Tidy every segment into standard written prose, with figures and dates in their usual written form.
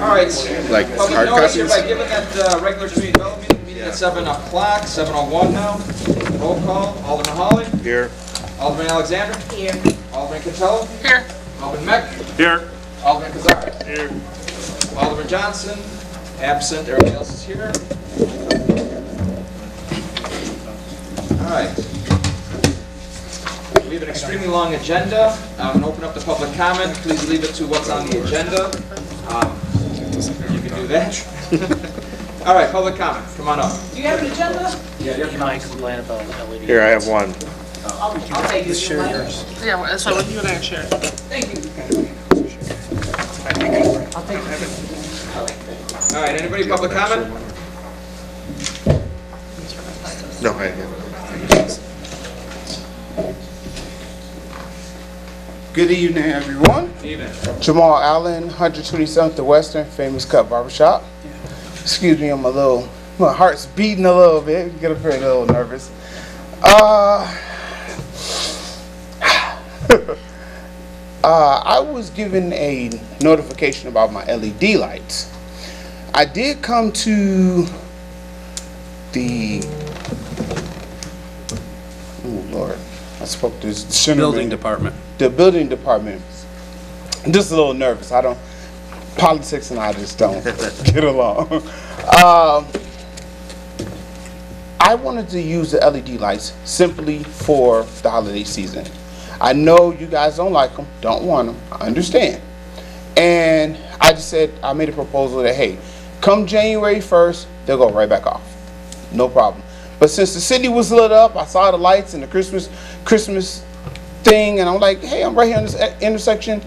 All right. Like Public hard notice copies? hereby given that regular community development meeting at 7 o'clock, 7:01 now. Roll call. Alderman Hawley. Here. Alderman Alexander. Here. Alderman Cantelo. Here. Alderman Mech. Here. Alderman Cazares. Here. Alderman Johnson. Absent. Everybody else is here. All right. We have an extremely long agenda. I'm going to open up the public comment. Please leave it to what's on the agenda. You can do that. All right, public comment. Come on up. Do you have an agenda? You might complain about LED. Here, I have one. I'll take it. Yeah, so what you and I share. Thank you. I'll take it. All right, anybody public comment? No, I have. Good evening, everyone. Evening. Jamal Allen, 127th The Western, Famous Cut Barbershop. Excuse me, my heart's beating a little bit. Get up here a little nervous. I was given a notification about my LED lights. I did come to the, oh Lord, I spoke to this Building department. the building department. I'm just a little nervous. Politics and I just don't get along. I wanted to use the LED lights simply for the holiday season. I know you guys don't like them, don't want them, I understand. And I just said, I made a proposal that, hey, come January 1st, they'll go right back off. No problem. But since the city was lit up, I saw the lights and the Christmas thing, and I'm like, hey, I'm right here in this intersection.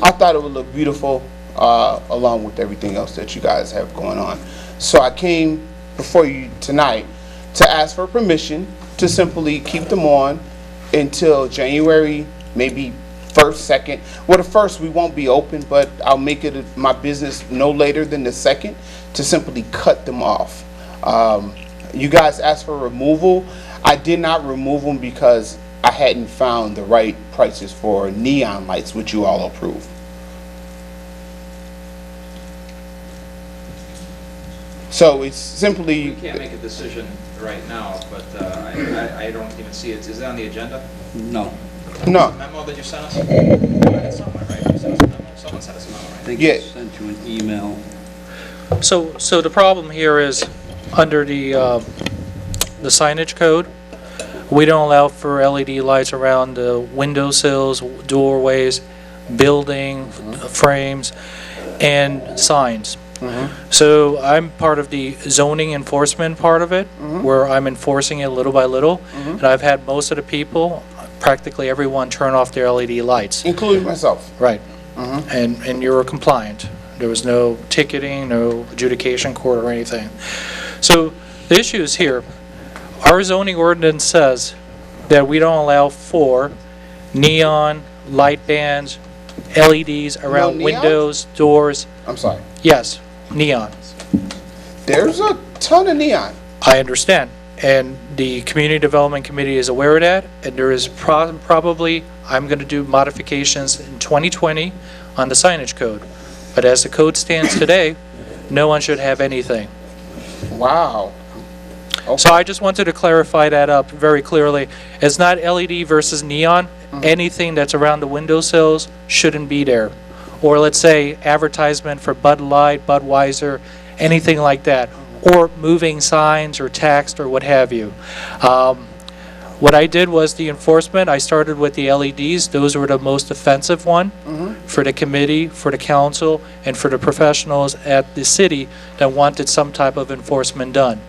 I thought it would look beautiful along with everything else that you guys have going on. So I came before you tonight to ask for permission to simply keep them on until January, maybe 1st, 2nd. Well, the 1st we won't be open, but I'll make it my business no later than the 2nd to simply cut them off. You guys asked for removal. I did not remove them because I hadn't found the right prices for neon lights, which you all approve. So it's simply. We can't make a decision right now, but I don't even see it. Is it on the agenda? No. No. The memo that you sent us? It's somewhere, right? You sent us a memo? Someone sent us a memo, I right? think Yeah. I sent you an email. So the problem here is under the signage code, we don't allow for LED lights around the windowsills, doorways, building frames, and signs. So I'm part of the zoning enforcement part of it, where I'm enforcing it little by little, and I've had most of the people, practically everyone, turn off their LED lights. Including myself. Right. And you were compliant. There was no ticketing, no adjudication court or anything. So the issue is here. Our zoning ordinance says that we don't allow for neon, light bands, LEDs around neon? windows, doors. I'm sorry. Yes, neon. There's a ton of neon. I understand. And the Community Development Committee is aware of that, and there is probably, I'm going to do modifications in 2020 on the signage code. But as the code stands today, no one should have anything. Wow. Okay. So I just wanted to clarify that up very clearly. It's not LED versus neon. Anything that's around the windowsills shouldn't be there. Or let's say advertisement for Bud Light, Budweiser, anything like that. Or moving signs or text or what have you. What I did was the enforcement. I started with the LEDs. Those were the most offensive one for the committee, for the council, and for the professionals at the city that wanted some type of enforcement done.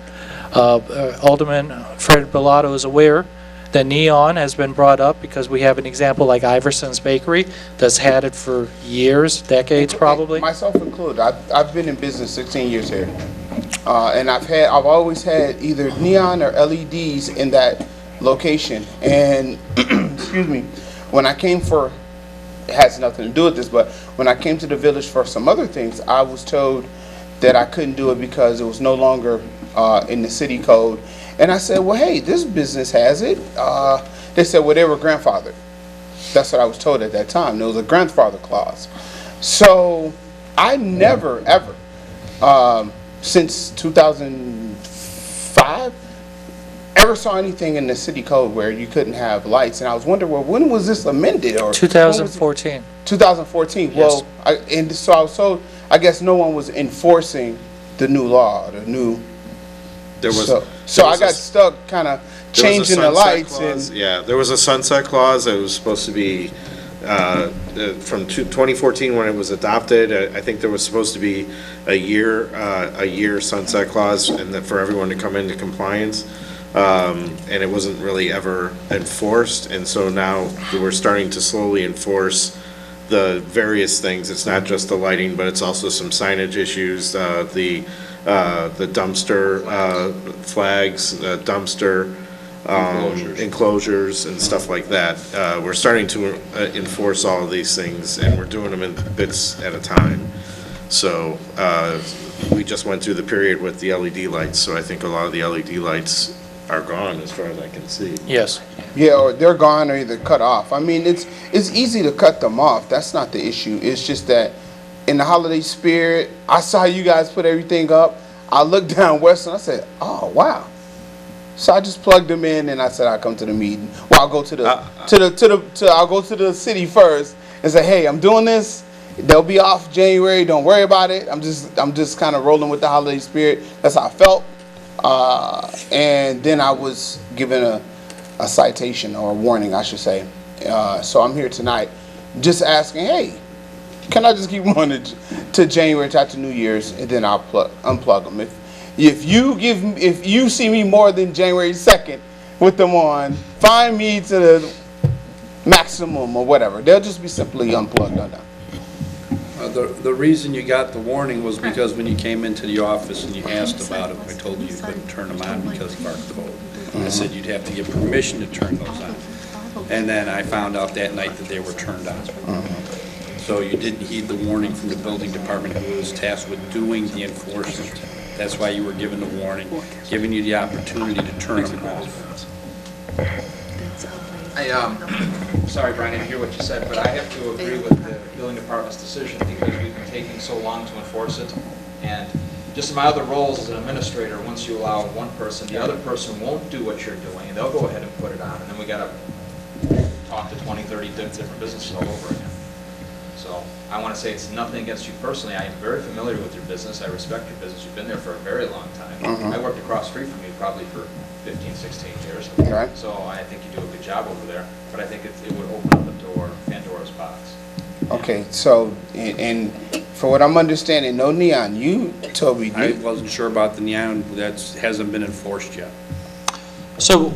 Alderman Fred Bilotto is aware that neon has been brought up because we have an example like Iverson's Bakery that's had it for years, decades probably. Myself included. I've been in business 16 years here. And I've always had either neon or LEDs in that location. And excuse me, when I came for, it has nothing to do with this, but when I came to the village for some other things, I was told that I couldn't do it because it was no longer in the city code. And I said, well, hey, this business has it. They said, well, they were grandfathered. That's what I was told at that time. There was a grandfather clause. So I never, ever, since 2005, ever saw anything in the city code where you couldn't have lights. And I was wondering, well, when was this amended? Or 2014. 2014. Yes. Well, I guess no one was enforcing the new law, the new. There was. So I got stuck kind of changing the lights and. Yeah, there was a sunset clause that was supposed to be from 2014 when it was adopted. I think there was supposed to be a year sunset clause, and that for everyone to come into compliance. And it wasn't really ever enforced, and so now we're starting to slowly enforce the various things. It's not just the lighting, but it's also some signage issues, the dumpster flags, dumpster enclosures and stuff like that. We're starting to enforce all of these things, and we're doing them in bits at a time. So we just went through the period with the LED lights, so I think a lot of the LED lights are gone as far as I can see. Yes. Yeah, or they're gone or either cut off. I mean, it's easy to cut them off. That's not the issue. It's just that in the holiday spirit, I saw you guys put everything up. I looked down west and I said, oh, wow. So I just plugged them in and I said I'll come to the meeting. Well, I'll go to the I'll go to the city first and say, hey, I'm doing this. They'll be off January. Don't worry about it. I'm just kind of rolling with the holiday spirit. That's how I felt. And then I was given a citation or a warning, I should say. So I'm here tonight just asking, hey, can I just keep going to January, to after New Year's, and then I'll unplug them. If you see me more than January 2nd with them on, find me to the maximum or whatever. They'll just be simply unplugged or done. The reason you got the warning was because when you came into the office and you asked about it, I told you you couldn't turn them on because of our code. I said you'd have to get permission to turn those on. And then I found out that night that they were turned on. So you didn't heed the warning from the building department who was tasked with doing the enforcement. That's why you were given the warning, giving you the opportunity to turn them off. Sorry, Brian, I didn't hear what you said, but I have to agree with the building department's decision because we've been taking so long to enforce it. And just in my other roles as an administrator, once you allow one person, the other person won't do what you're doing, and they'll go ahead and put it on, and then we got to talk to 20, 30 different businesses all over again. So I want to say it's nothing against you personally. I am very familiar with your business. I respect your business. You've been there for a very long time. I worked across the street from you probably for 15, 16 years. Right. So I think you do a good job over there, but I think it would open up a door, Pandora's box. Okay, so, and for what I'm understanding, no neon. You told me. I wasn't sure about the neon. That hasn't been enforced yet. So,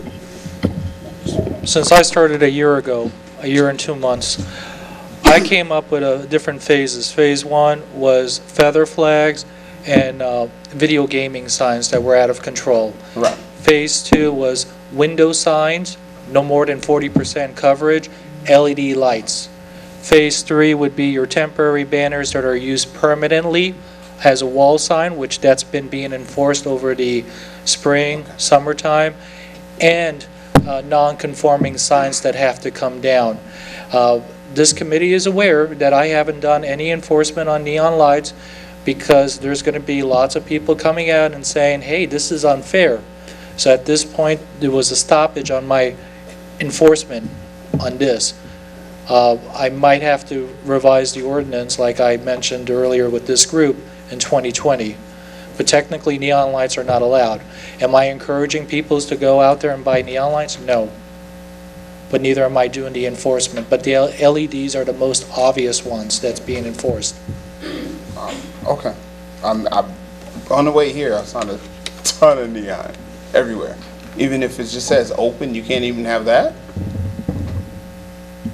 since I started a year ago, a year and 2 months, I came up with different phases. Phase 1 was feather flags and video gaming signs that were out of control. Right. Phase 2 was window signs, no more than 40% coverage, LED lights. Phase 3 would be your temporary banners that are used permanently as a wall sign, which that's been being enforced over the spring, summertime, and non-conforming signs that have to come down. This committee is aware that I haven't done any enforcement on neon lights because there's going to be lots of people coming out and saying, hey, this is unfair. So at this point, there was a stoppage on my enforcement on this. I might have to revise the ordinance, like I mentioned earlier with this group, in 2020. But technically, neon lights are not allowed. Am I encouraging people to go out there and buy neon lights? No. But neither am I doing the enforcement. But the LEDs are the most obvious ones that's being enforced. Okay. I'm on the way here. I saw a ton of neon everywhere. Even if it just says open, you can't even have that.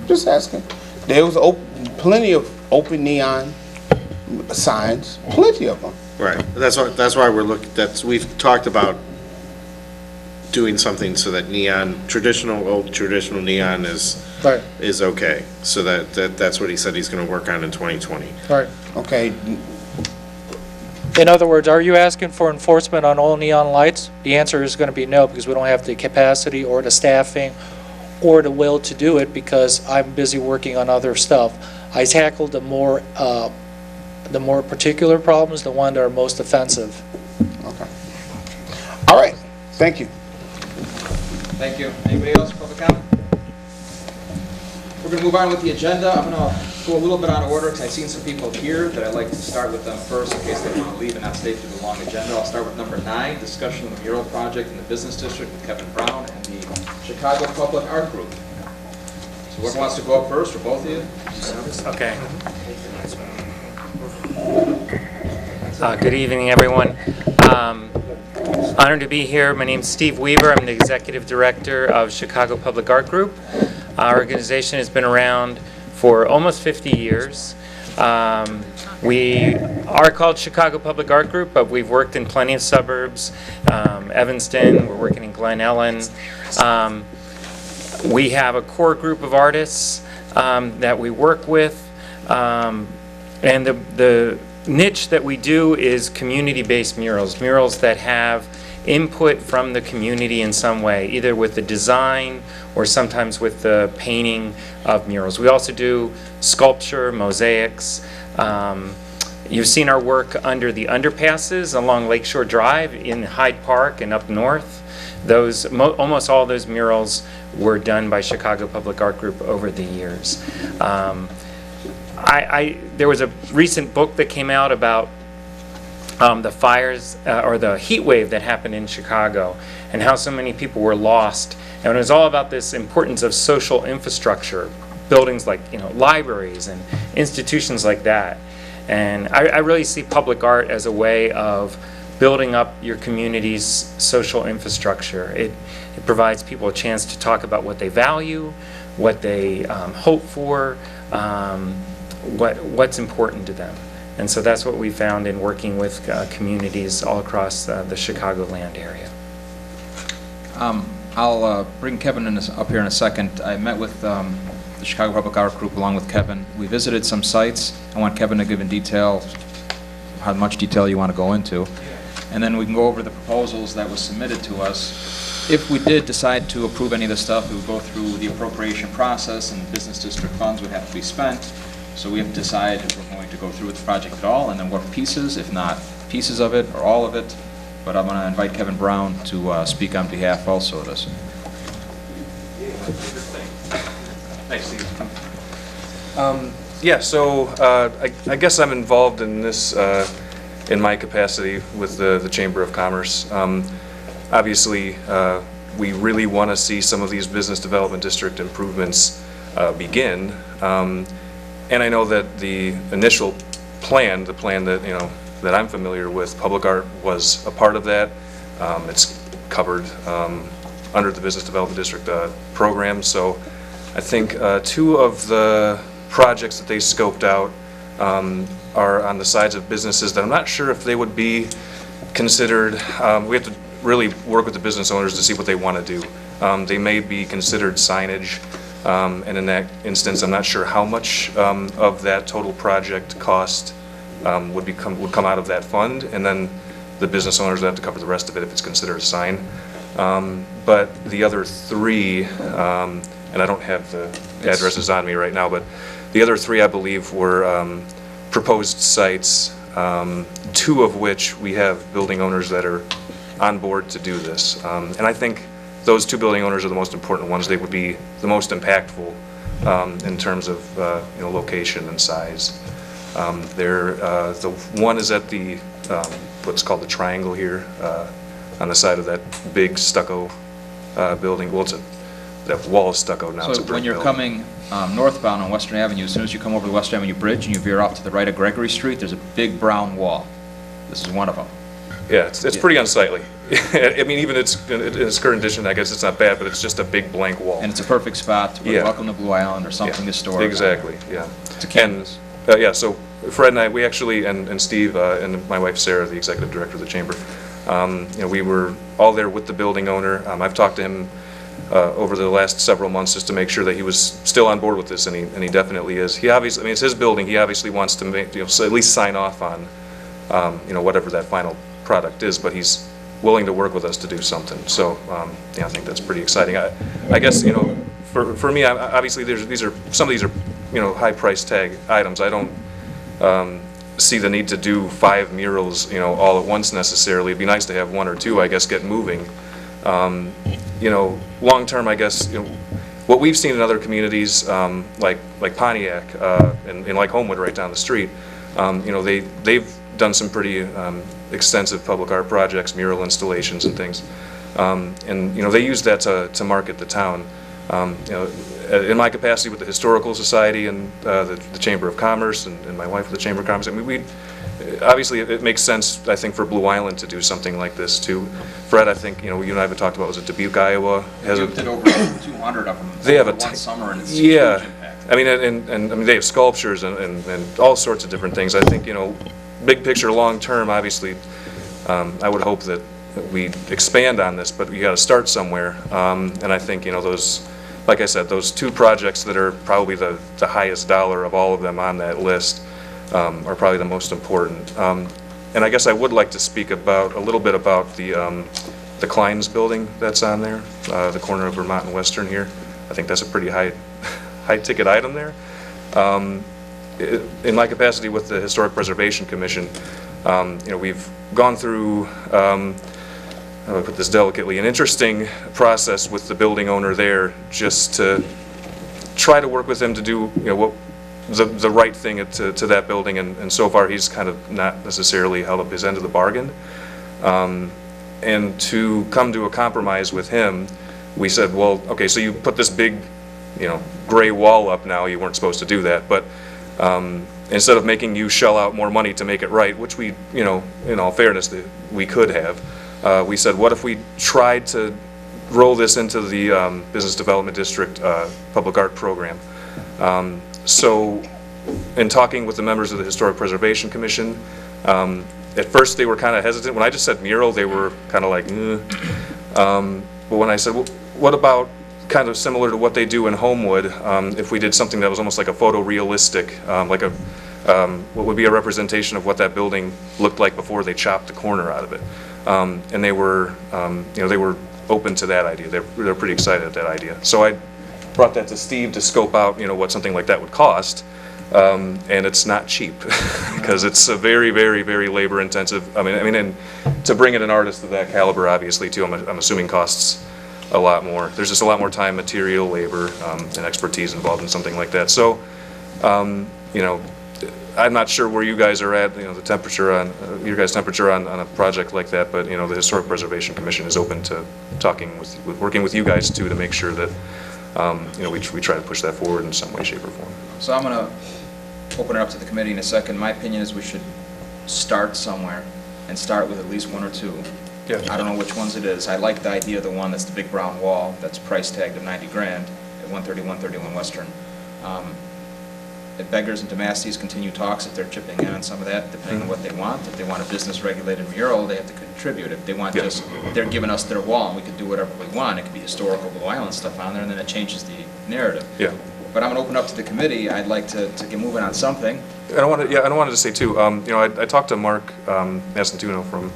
Just asking. There was plenty of open neon signs, plenty of them. Right. That's why we're looking. We've talked about doing something so that old traditional neon is okay. So that's what he said he's going to work on in 2020. Right. Okay. In other words, are you asking for enforcement on all neon lights? The answer is going to be no, because we don't have the capacity or the staffing or the will to do it because I'm busy working on other stuff. I tackled the more The more particular problems, the one that are most offensive. Okay. All right, thank you. Thank you. Anybody else, public comment? We're going to move on with the agenda. I'm going to go a little bit out of order because I've seen some people here that I'd like to start with them first in case they want to leave and not stay through the long agenda. I'll start with number 9, discussion of the mural project in the business district with Kevin Brown and the Chicago Public Art Group. So whoever wants to go up first, or both of you? Okay. Good evening, everyone. Honored to be here. My name's Steve Weaver. I'm the Executive Director of Chicago Public Art Group. Our organization has been around for almost 50 years. We are called Chicago Public Art Group, but we've worked in plenty of suburbs. Evanston, we're working in Glen Ellen. We have a core group of artists that we work with. And the niche that we do is community-based murals, murals that have input from the community in some way, either with the design or sometimes with the painting of murals. We also do sculpture, mosaics. You've seen our work under the underpasses along Lakeshore Drive in Hyde Park and up north. Those almost all those murals were done by Chicago Public Art Group over the years. There was a recent book that came out about the fires or the heat wave that happened in Chicago and how so many people were lost. And it was all about this importance of social infrastructure, buildings like libraries and institutions like that. And I really see public art as a way of building up your community's social infrastructure. It provides people a chance to talk about what they value, what they hope for, what's important to them. And so that's what we found in working with communities all across the Chicagoland area. I'll bring Kevin up here in a second. I met with the Chicago Public Art Group along with Kevin. We visited some sites. I want Kevin to give in detail how much detail you want to go into. And then we can go over the proposals that was submitted to us. If we did decide to approve any of this stuff, we would go through the appropriation process and the business district funds would have to be spent. So we have to decide if we're going to go through with the project at all, and then what pieces, if not pieces of it or all of it. But I'm going to invite Kevin Brown to speak on behalf also of this. Thanks, Steve. Yeah, so I guess I'm involved in this in my capacity with the Chamber of Commerce. Obviously, we really want to see some of these business development district improvements begin. And I know that the initial plan, the plan that that I'm familiar with, public art was a part of that. It's covered under the business development district program. So I think 2 of the projects that they scoped out are on the sides of businesses that I'm not sure if they would be considered. We have to really work with the business owners to see what they want to do. They may be considered signage. And in that instance, I'm not sure how much of that total project cost would come out of that fund, and then the business owners would have to cover the rest of it if it's considered a sign. But the other 3, and I don't have the addresses on me right now, but the other 3 I believe were proposed sites, 2 of which we have building owners that are on board to do this. And I think those 2 building owners are the most important ones. They would be the most impactful in terms of location and size. The one is at the what's called the Triangle here on the side of that big stucco building. Well, that wall is stucco now. So when you're coming northbound on Western Avenue, as soon as you come over the Western Avenue Bridge and you veer off to the right of Gregory Street, there's a big brown wall. This is one of them. Yeah, it's pretty unsightly. I mean, even in its current condition, I guess it's not bad, but it's just a big blank wall. And it's a perfect spot to put Welcome to Blue Island or something to store. Exactly, yeah. It's a canvas. And, yeah, so Fred and I, we actually, and Steve and my wife Sarah, the executive director of the chamber, we were all there with the building owner. I've talked to him over the last several months just to make sure that he was still on board with this, and he definitely is. He obviously, I mean, it's his building. He obviously wants to make, so at least sign off on, whatever that final product is, but he's willing to work with us to do something. So, I think that's pretty exciting. I guess, for me, obviously some of these are, high price tag items. I don't, see the need to do 5 murals, all at once necessarily. It'd be nice to have 1 or 2, I guess, get moving. Long-term, I guess, what we've seen in other communities, like Pontiac, and like Homewood right down the street, they've done some pretty extensive public art projects, mural installations and things. They use that to market the town. In my capacity with the Historical Society and the Chamber of Commerce, and my wife with the Chamber of Commerce, I mean, obviously it makes sense, I think, for Blue Island to do something like this too. Fred, I think, you and I have talked about, was it Dubuque, Iowa? Dubuque did over 200 of them They have over one summer, and it's a yeah. huge impact. I mean, and I mean, they have sculptures and all sorts of different things. I think, big picture, long term, obviously, I would hope that we expand on this, but you got to start somewhere. And I think, those, like I said, those 2 projects that are probably the highest dollar of all of them on that list are probably the most important. And I guess I would like to speak a little bit about the Klein's building that's on there, the corner of Vermont and Western here. I think that's a pretty high ticket item there. In my capacity with the Historic Preservation Commission, we've gone through, how do I put this delicately, an interesting process with the building owner there, just to try to work with him to do what the right thing to that building, and so far he's kind of not necessarily held up his end of the bargain. And to come to a compromise with him, we said, well, okay, so you put this big, gray wall up now, you weren't supposed to do that, but instead of making you shell out more money to make it right, which we, in all fairness, we could have, we said, what if we tried to roll this into the Business Development District Public Art Program? So in talking with the members of the Historic Preservation Commission, at first they were kind of hesitant. When I just said mural, they were kind of like, but when I said, well, what about kind of similar to what they do in Homewood, if we did something that was almost like a photorealistic, like what would be a representation of what that building looked like before they chopped the corner out of it. And they were, they were open to that idea. They're pretty excited at that idea. So I brought that to Steve to scope out, what something like that would cost. And it's not cheap because it's a very, very, very labor intensive. I mean, and to bring in an artist of that caliber, obviously, too, I'm assuming costs a lot more. There's just a lot more time, material, labor, and expertise involved in something like that. So, I'm not sure where you guys are at, the temperature on, your guys' temperature on a project like that, but, the Historic Preservation Commission is open to talking working with you guys too, to make sure that, we try to push that forward in some way, shape, or form. So I'm going to open it up to the committee in a second. My opinion is we should start somewhere and start with at least 1 or 2. Yeah. I don't know which ones it is. I like the idea of the one that's the big brown wall that's price tagged at $90,000 at 131 Western. If Beggars and Damastes continue talks, if they're chipping in on some of that, depending on what they want. If they want a business-regulated mural, they have to contribute. If they want just, they're giving us their wall, and we can do whatever we want. It could be historical Blue Island stuff on there, and then it changes the narrative. Yeah. But I'm going to open up to the committee. I'd like to get moving on something. And I wanted to say too, I talked to Mark Mastantuno from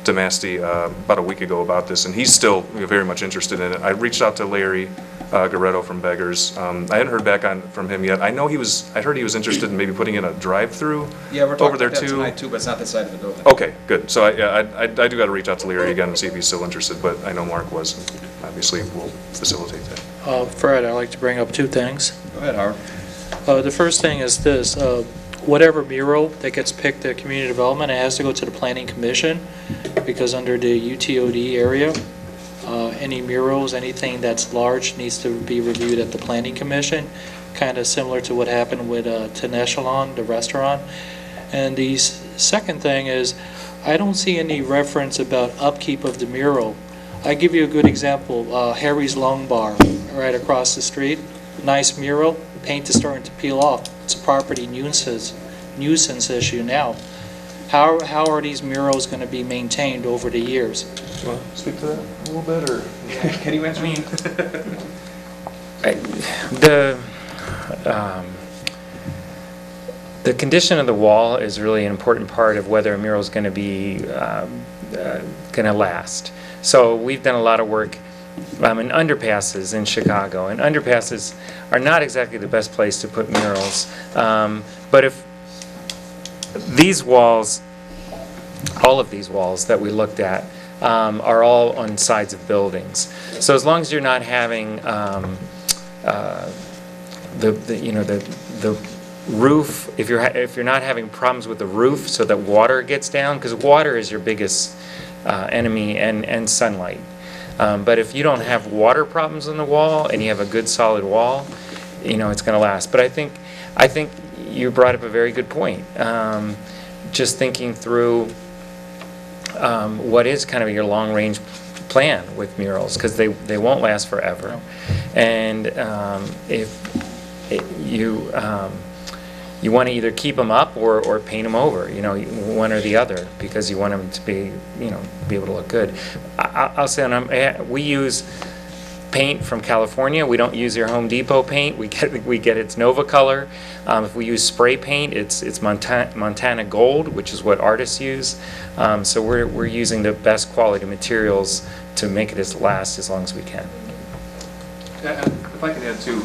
Damasti about a week ago about this, and he's still very much interested in it. I reached out to Larry Goretto from Beggars. I hadn't heard back from him yet. I heard he was interested in maybe putting in a drive-through Yeah, we're over talking there about that too. tonight too, but it's not that side of the building. Okay, good. So I do got to reach out to Larry again and see if he's still interested, but I know Mark was, and obviously we'll facilitate that. Fred, I'd like to bring up 2 things. Go ahead, Howard. The first thing is this, whatever mural that gets picked at community development, it has to go to the planning commission, because under the UTOD area, any murals, anything that's large needs to be reviewed at the planning commission, kind of similar to what happened with Tenechalon, the restaurant. And the second thing is, I don't see any reference about upkeep of the mural. I give you a good example, Harry's Long Bar, right across the street. Nice mural, paint is starting to peel off. It's a property nuisance issue now. How are these murals going to be maintained over the years? Do you want to speak to that a little bit, or? Can you answer me? The condition of the wall is really an important part of whether a mural is going to be going to last. So we've done a lot of work in underpasses in Chicago, and underpasses are not exactly the best place to put murals. But these walls, all of these walls that we looked at, are all on sides of buildings. So as long as you're not having the roof, if you're not having problems with the roof so that water gets down, because water is your biggest enemy, and sunlight. But if you don't have water problems on the wall and you have a good solid wall, it's going to last. But I think you brought up a very good point. Just thinking through what is kind of your long-range plan with murals, because they won't last forever. And if you want to either keep them up or paint them over, one or the other, because you want them to be able to look good. I'll say we use paint from California. We don't use your Home Depot paint. We get its Nova color. If we use spray paint, it's Montana Gold, which is what artists use. So we're using the best quality materials to make it last as long as we can. If I can add too,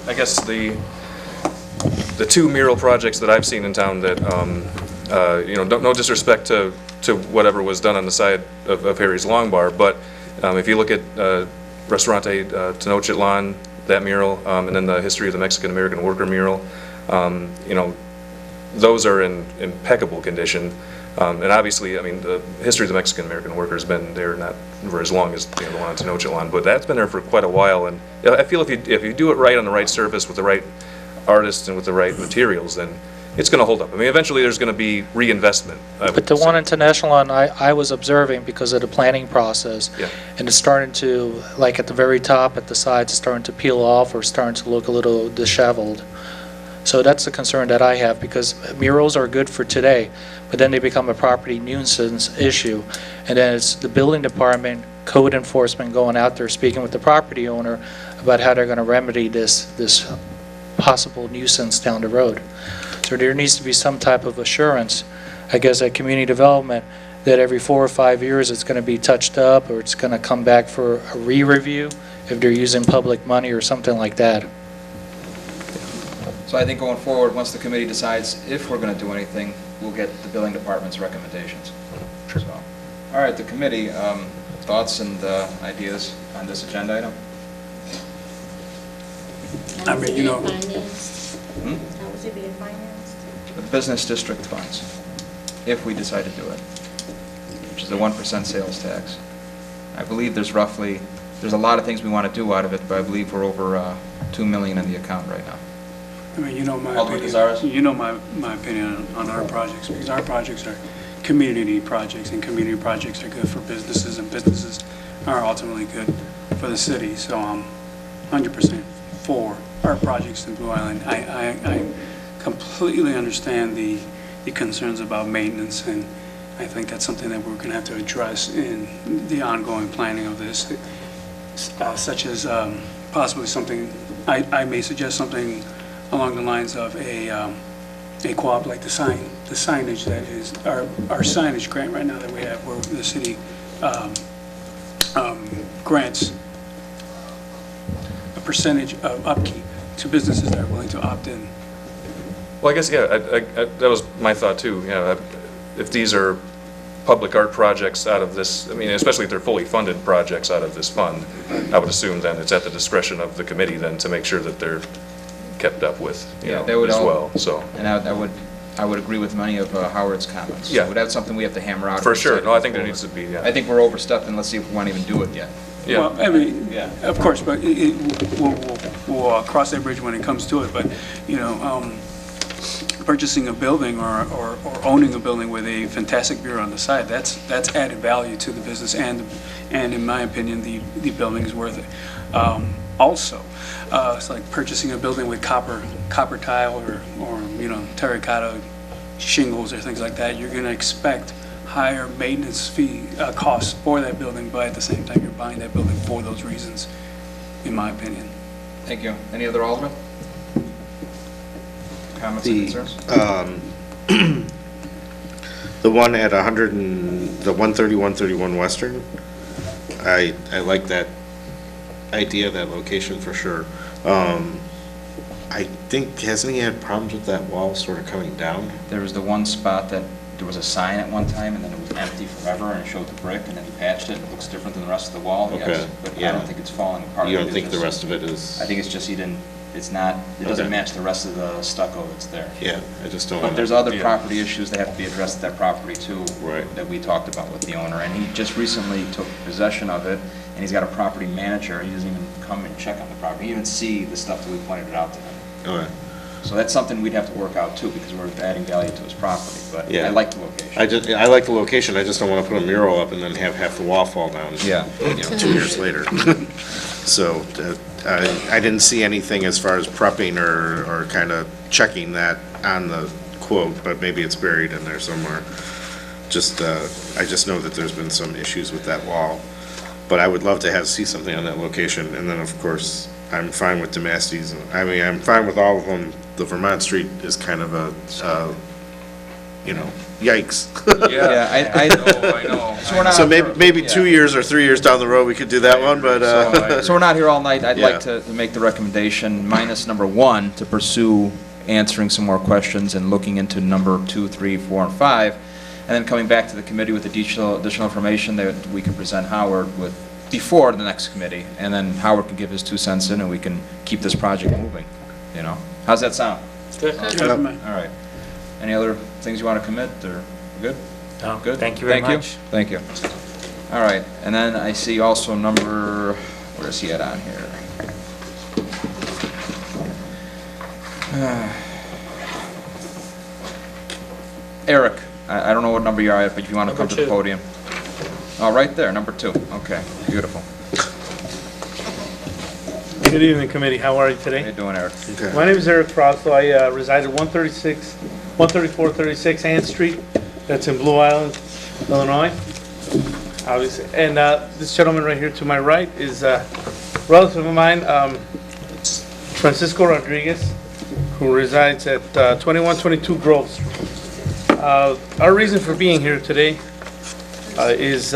I guess the two mural projects that I've seen in town that, no disrespect to whatever was done on the side of Harry's Long Bar, but if you look at Restaurante Tenochtitlan, that mural, and then the History of the Mexican-American Worker mural, those are in impeccable condition. And obviously, the History of the Mexican-American Worker has been there not for as long as the one on Tenochtitlan, but that's been there for quite a while. And I feel if you do it right on the right surface with the right artists and with the right materials, then it's going to hold up. Eventually there's going to be reinvestment. But the one in Tenashalon, I was observing because of the planning process, Yeah. and it's starting to, like at the very top, at the sides, it's starting to peel off or starting to look a little disheveled. So that's the concern that I have, because murals are good for today, but then they become a property nuisance issue, and then it's the building department, code enforcement going out there speaking with the property owner about how they're going to remedy this possible nuisance down the road. So there needs to be some type of assurance, I guess, at community development, that every 4 or 5 years it's going to be touched up, or it's going to come back for a re-review if they're using public money or something like that. So I think going forward, once the committee decides if we're going to do anything, we'll get the building department's recommendations. So, all right, the committee, thoughts and ideas on this agenda item? How was it being financed? The business district funds, if we decide to do it, which is the 1% sales tax. I believe there's a lot of things we want to do out of it, but I believe we're over $2 million in the account right now. My Alderman opinion, Cazares? my opinion on our projects, because our projects are community projects, and community projects are good for businesses, and businesses are ultimately good for the city. So I'm 100% for our projects in Blue Island. I completely understand the concerns about maintenance, and I think that's something that we're going to have to address in the ongoing planning of this, such as possibly something, I may suggest something along the lines of a co-op, like the signage that is our signage grant right now that we have, where the city grants a percentage of upkeep to businesses that are willing to opt in. Well, I guess, yeah, that was my thought too. If these are public art projects out of this, especially if they're fully funded projects out of this fund, I would assume then it's at the discretion of the committee then to make sure that they're kept up with, as well. So, And I would agree with many of Howard's comments. Yeah. So that's something we have to hammer out. for sure. No, I think there needs to be, yeah. I think we're overstepped, and let's see if we want to even do it yet. Yeah. Well, Yeah. of course, but we'll cross that bridge when it comes to it. But purchasing a building or owning a building with a fantastic view on the side, that's added value to the business, and in my opinion, the building is worth it. Also, it's like purchasing a building with copper tile or terracotta shingles or things like that. You're going to expect higher maintenance fee costs for that building, but at the same time, you're buying that building for those reasons, in my opinion. Thank you. Any other aldermen? Comments and concerns? The one at 131 Western, I like that idea, that location for sure. I think, hasn't he had problems with that wall sort of coming down? There was the one spot that there was a sign at one time, and then it was empty forever, and it showed the brick, and then he patched it, and it looks different than the rest of the wall, yes. Okay, But I yeah. don't think it's falling apart. You I don't think the it's rest of it is? just- I think it's just he didn't, it's not, it doesn't Okay. match the rest of the stucco that's there. Yeah, I just don't But want there's to. other property issues that have to be addressed at that property too. Right. That we talked about with the owner, and he just recently took possession of it, and he's got a property manager, he doesn't even come and check on the property, he didn't even see the stuff that we pointed it out to him. Okay. So that's something we'd have to work out too, because we're adding value to his property, but Yeah. I like the location. I like the location, I just don't want to put a mural up and then have half the wall fall down. Yeah. 2 years later. So, I didn't see anything as far as prepping or kind of checking that on the quote, but maybe it's buried in there somewhere. I just know that there's been some issues with that wall. But I would love to see something on that location, and then, of course, I'm fine with DeMaste's. I mean, I'm fine with all of them. The Vermont Street is kind of a, yikes. Yeah, I know, I know. So we're not. So maybe yeah. 2 years or 3 years down the road, we could do that one, but, So we're not here all night. I'd Yeah. like to make the recommendation, minus number 1, to pursue answering some more questions and looking into number 2, 3, 4, and 5, and then coming back to the committee with additional information that we can present Howard with before the next committee, and then Howard can give his 2 cents in, and we can keep this project moving, How's that sound? Good. All right. Any other things you want to commit, or good? No, Good? thank you very much. Thank you. All right, and then I see also number, where is he at on here? Eric, I don't know what number you're at, but if you want to come to the Number 2. podium. Oh, right there, number 2. Okay, beautiful. Good evening, committee. How are you How today? you doing, Eric? My name is Eric Frausto. I reside at 13436 Ann Street. That's in Blue Island, Illinois. Obviously. And this gentleman right here to my right is a relative of mine, Francisco Rodriguez, who resides at 2122 Grove Street. Our reason for being here today is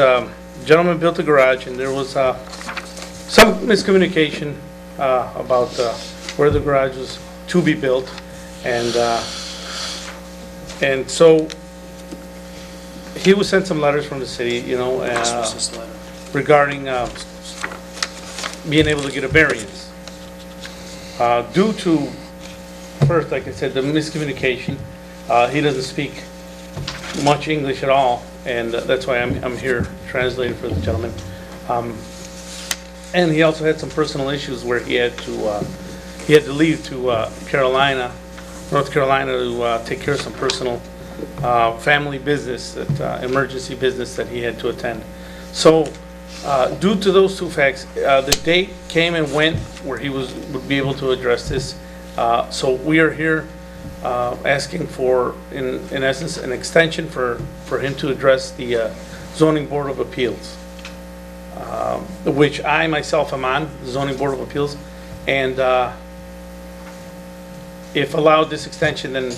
gentleman built a garage, and there was some miscommunication about where the garage was to be built, and so he was sent some letters from the city, regarding being able to get a variance. Due to, first, like I said, the miscommunication, he doesn't speak much English at all, and that's why I'm here translating for the gentleman. And he also had some personal issues where he had to leave to North Carolina, to take care of some personal family business, emergency business that he had to attend. So, due to those 2 facts, the date came and went where he would be able to address this. So we are here asking for, in essence, an extension for him to address the Zoning Board of Appeals, which I myself am on, the Zoning Board of Appeals, and if allowed this extension, then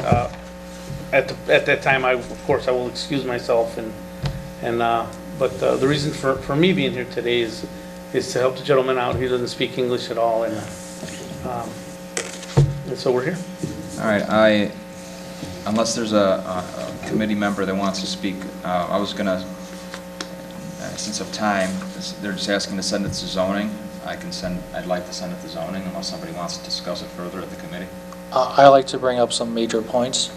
at that time, of course, I will excuse myself, but the reason for me being here today is to help the gentleman out. He doesn't speak English at all, and so we're here. All right, unless there's a committee member that wants to speak, I was gonna, since of time, they're just asking to send it to zoning. I'd like to send it to zoning unless somebody wants to discuss it further at the committee. I like to bring up some major points.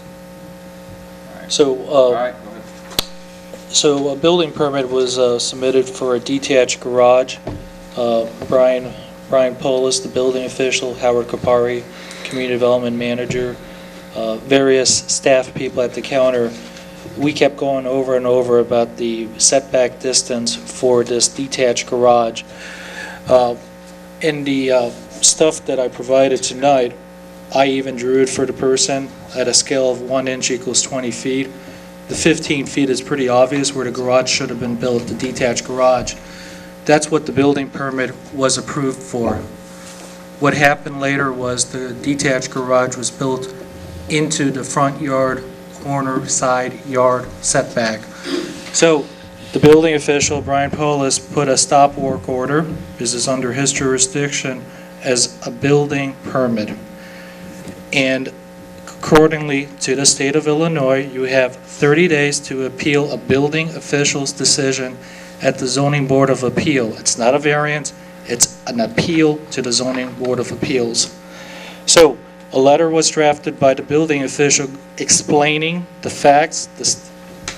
All right. So, All right, go ahead. So a building permit was submitted for a detached garage. Brian Polis, the building official, Howard Kapari, community development manager, various staff people at the counter. We kept going over and over about the setback distance for this detached garage. In the stuff that I provided tonight, I even drew it for the person at a scale of 1 inch equals 20 feet. The 15 feet is pretty obvious where the garage should have been built, the detached garage. That's what the building permit was approved for. What happened later was the detached garage was built into the front yard, corner, side yard setback. So the building official, Brian Polis, put a stop work order, this is under his jurisdiction, as a building permit. And accordingly to the state of Illinois, you have 30 days to appeal a building official's decision at the Zoning Board of Appeal. It's not a variance, it's an appeal to the Zoning Board of Appeals. So a letter was drafted by the building official explaining the facts,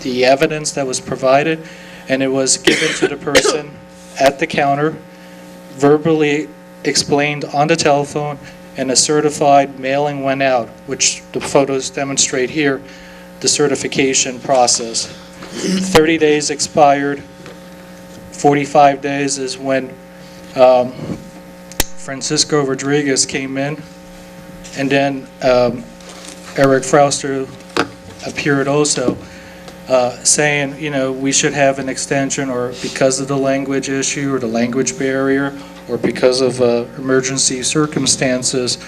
the evidence that was provided, and it was given to the person at the counter, verbally explained on the telephone, and a certified mailing went out, which the photos demonstrate here, the certification process. 30 days expired, 45 days is when Francisco Rodriguez came in, and then Eric Frauster appeared also, saying, you know, we should have an extension, or because of the language issue or the language barrier, or because of emergency circumstances,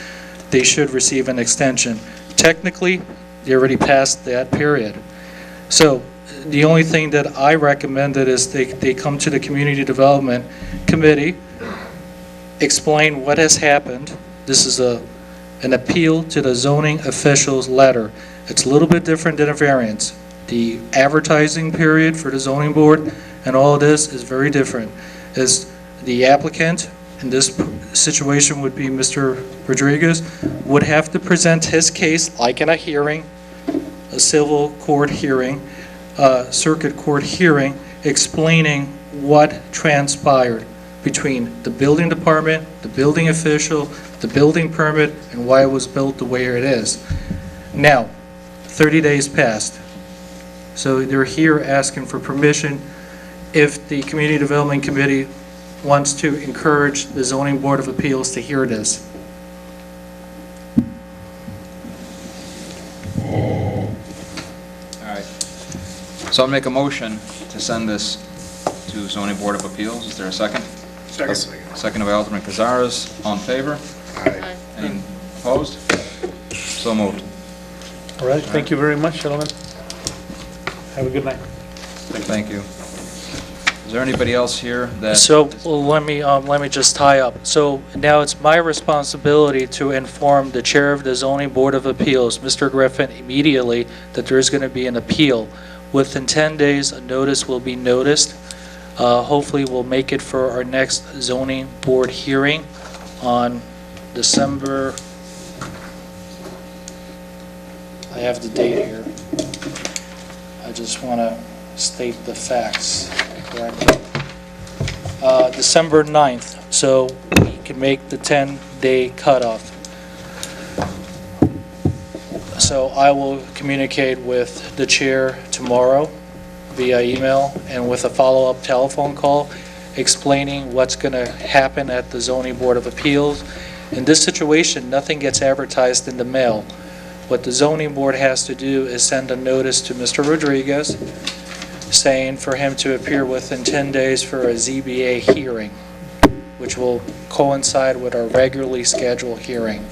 they should receive an extension. Technically, they already passed that period. So the only thing that I recommended is they come to the Community Development Committee, explain what has happened. This is an appeal to the zoning official's letter. It's a little bit different than a variance. The advertising period for the zoning board and all of this is very different. As the applicant, in this situation would be Mr. Rodriguez, would have to present his case like in a hearing, a civil court hearing, circuit court hearing, explaining what transpired between the building department, the building official, the building permit, and why it was built the way it is. Now, 30 days passed. So they're here asking for permission if the Community Development Committee wants to encourage the Zoning Board of Appeals to hear this. All right. So I'll make a motion to send this to Zoning Board of Appeals. Is there a second? Second. Second by Alderman Cazares. All in favor? Aye. Any opposed? So moved. All right, thank you very much, gentlemen. Have a good night. Thank you. Is there anybody else here that? So well, let me just tie up. So now it's my responsibility to inform the chair of the Zoning Board of Appeals, Mr. Griffin, immediately that there is going to be an appeal. Within 10 days, a notice will be noticed. Hopefully, we'll make it for our next zoning board hearing on December. I have the date here. I just want to state the facts correctly. December 9th, so we can make the 10-day cutoff. So I will communicate with the chair tomorrow via email and with a follow-up telephone call explaining what's going to happen at the Zoning Board of Appeals. In this situation, nothing gets advertised in the mail. What the zoning board has to do is send a notice to Mr. Rodriguez saying for him to appear within 10 days for a ZBA hearing, which will coincide with our regularly scheduled hearing.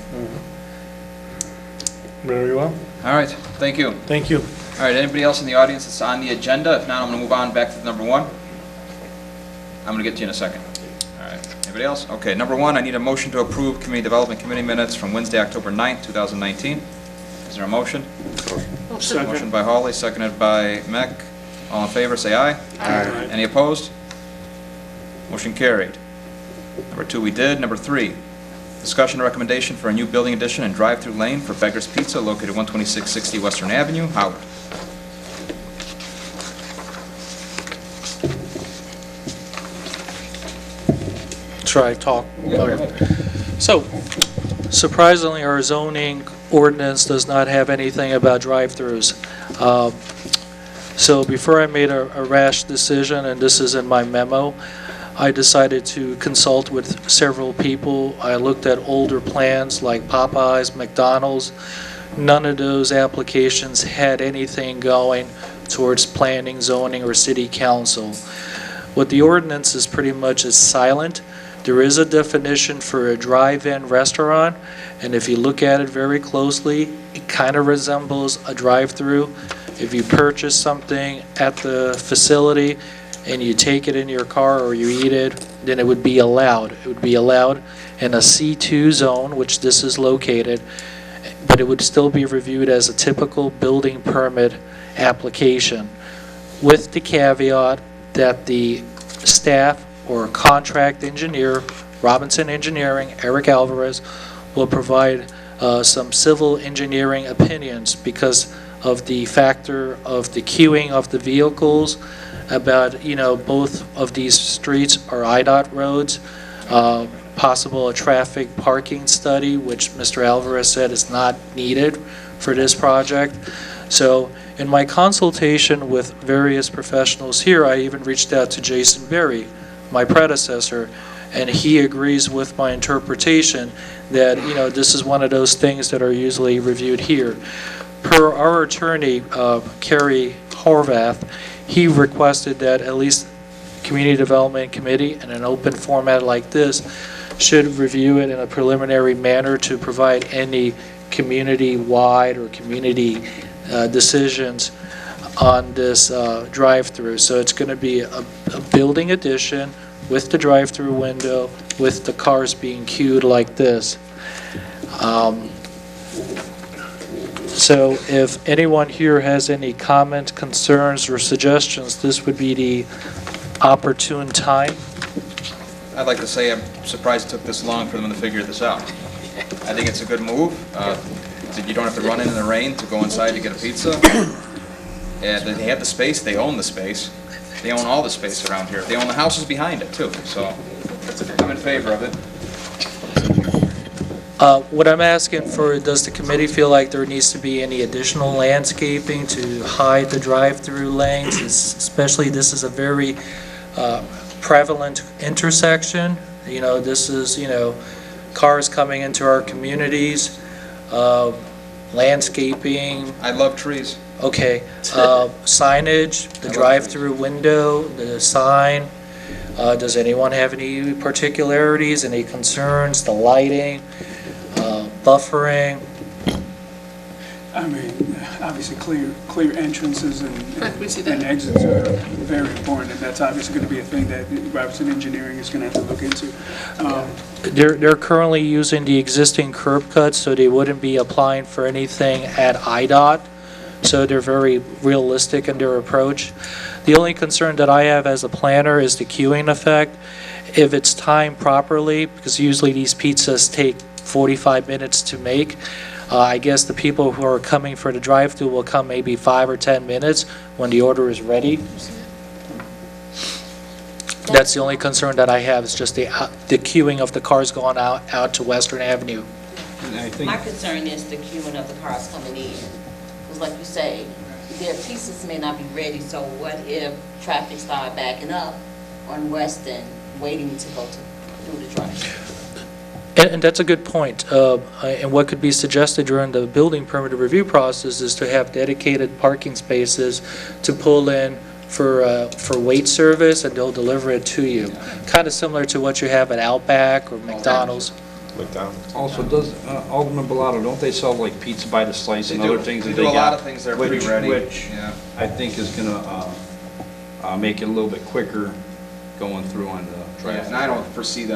Very well. All right, thank you. Thank you. All right, anybody else in the audience that's on the agenda? If not, I'm going to move on back to number one. I'm going to get to you in a second. All right, anybody else? Okay, number one, I need a motion to approve Community Development Committee minutes from Wednesday, October 9th, 2019. Is there a motion? Motion by Hawley, seconded by Mech. All in favor, say aye. Aye. Any opposed? Motion carried. Number two, we did. Number three, discussion and recommendation for a new building addition and drive-through lane for Beggar's Pizza located 12660 Western Avenue, Howard. Try to talk. Okay. So, surprisingly, our zoning ordinance does not have anything about drive-throughs. So before I made a rash decision, and this is in my memo, I decided to consult with several people. I looked at older plans like Popeyes, McDonald's. None of those applications had anything going towards planning, zoning, or city council. What the ordinance is pretty much is silent. There is a definition for a drive-in restaurant, and if you look at it very closely, it kind of resembles a drive-through. If you purchase something at the facility and you take it in your car or you eat it, then it would be allowed. It would be allowed in a C2 zone, which this is located, but it would still be reviewed as a typical building permit application, with the caveat that the staff or contract engineer, Robinson Engineering, Eric Alvarez, will provide some civil engineering opinions because of the factor of the queuing of the vehicles, about, both of these streets are IDOT roads, possible a traffic parking study, which Mr. Alvarez said is not needed for this project. So in my consultation with various professionals here, I even reached out to Jason Berry, my predecessor, and he agrees with my interpretation that, this is one of those things that are usually reviewed here. Per our attorney, Kerry Horvath, he requested that at least Community Development Committee in an open format like this should review it in a preliminary manner to provide any community-wide or community decisions on this drive-through. So it's going to be a building addition with the drive-through window, with the cars being queued like this. So if anyone here has any comments, concerns, or suggestions, this would be the opportune time. I'd like to say I'm surprised it took this long for them to figure this out. I think it's a good move. You don't have to run in the rain to go inside to get a pizza. And they have the space, they own the space. They own all the space around here. They own the houses behind it too, so I'm in favor of it. What I'm asking for, does the committee feel like there needs to be any additional landscaping to hide the drive-through lanes? Especially, this is a very prevalent intersection. This is, cars coming into our communities, landscaping. I love trees. Okay, signage, the drive-through window, the sign. Does anyone have any particularities, any concerns, the lighting, buffering? I mean, obviously, clear entrances and exits are very important, and that's obviously going to be a thing that Robinson Engineering is going to have to look into. They're currently using the existing curb cuts, so they wouldn't be applying for anything at IDOT. So they're very realistic in their approach. The only concern that I have as a planner is the queuing effect. If it's timed properly, because usually these pizzas take 45 minutes to make, I guess the people who are coming for the drive-thru will come maybe 5 or 10 minutes when the order is ready. That's the only concern that I have, is just the queuing of the cars going out to Western Avenue. My concern is the queuing of the cars coming in. Because like you say, their pieces may not be ready, so what if traffic started backing up on Western, waiting to go through the drive? And that's a good point. And what could be suggested during the building permit review process is to have dedicated parking spaces to pull in for wait service, and they'll deliver it to you. Kind of similar to what you have at Outback or McDonald's. Also, does Alderman Bilotto, don't they sell like pizza by the slice and other things that they do a got? lot of things there pretty ready. Which Yeah. I think is gonna make it a little bit quicker going through on the Yeah, traffic. and I don't foresee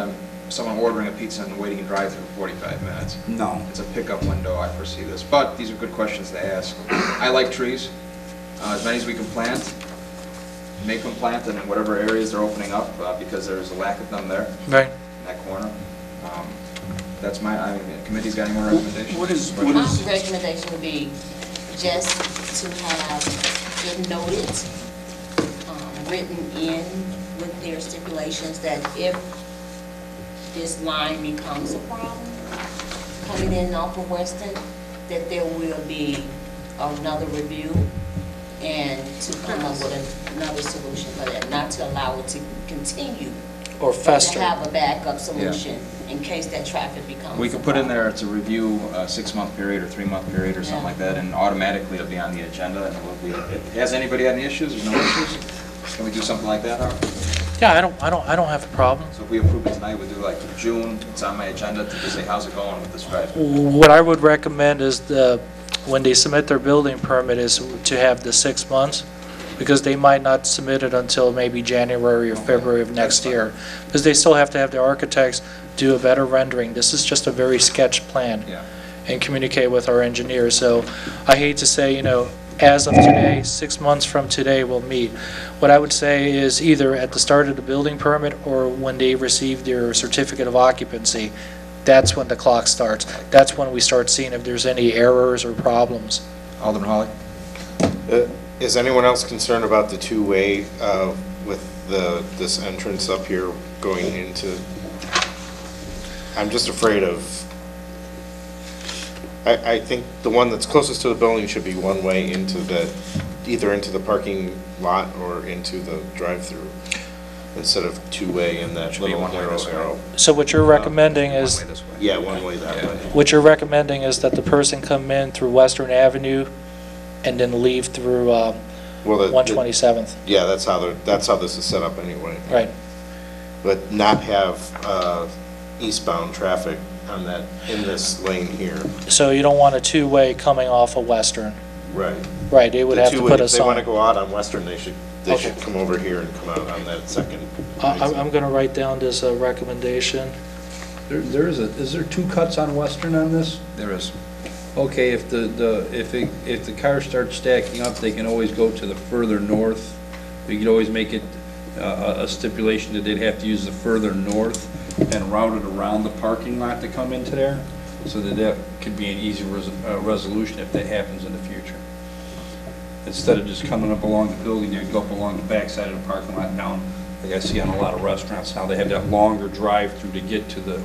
someone ordering a pizza and waiting in drive-thru for 45 minutes. No. It's a pickup window, I foresee this. But these are good questions to ask. I like trees, as many as we can plant. Make them plant in whatever areas they're opening up, because there's a lack of them there, Right. in that corner. That's the committee's got any more recommendations? What is My recommendation would be just to have it noted, written in with their stipulations that if this line becomes a problem, coming in off of Western, that there will be another review and to come up with another solution for that, not to allow it to continue. Or But fester. to have a backup solution in case that traffic becomes. We could put in there, it's a review, a 6-month period or 3-month period or something Yeah. like that, and automatically it'll be on the agenda, and has anybody had any issues? There's no issues? Can we do something like that, Howard? Yeah, I don't have a problem. So if we approve it tonight, we'll do like June, it's on my agenda to just say, how's it going with this drive? What I would recommend is when they submit their building permit is to have the 6 months, because they might not submit it until maybe January or February of next year, because they still have to have their architects do a better rendering. This is just a very sketch plan. Yeah. and communicate with our engineers. So I hate to say, as of today, 6 months from today, we'll meet. What I would say is either at the start of the building permit or when they receive their certificate of occupancy, that's when the clock starts. That's when we start seeing if there's any errors or problems. Alderman Hawley? Is anyone else concerned about the two-way with this entrance up here going into? I'm just afraid of, I think the one that's closest to the building should be one way into either into the parking lot or into the drive-through, instead of two-way in that little narrow arrow. So what you're recommending is, Yeah, one way that way. what you're recommending is that the person come in through Western Avenue and then leave through Well, 127th. Yeah, that's how this is set up anyway. Right. But not have eastbound traffic on that, in this lane here. So you don't want a two-way coming off of Western. Right. Right, they would have to put a If they want to sign. go out on Western, they should Okay. come over here and come out on that second. I'm going to write down this recommendation. Is there two cuts on Western on this? There is. Okay, if the car starts stacking up, they can always go to the further north. We could always make it a stipulation that they'd have to use the further north and route it around the parking lot to come into there, so that could be an easy resolution if that happens in the future. Instead of just coming up along the building, you go up along the backside of the parking lot down, like I see on a lot of restaurants now, they have that longer drive-through to get to the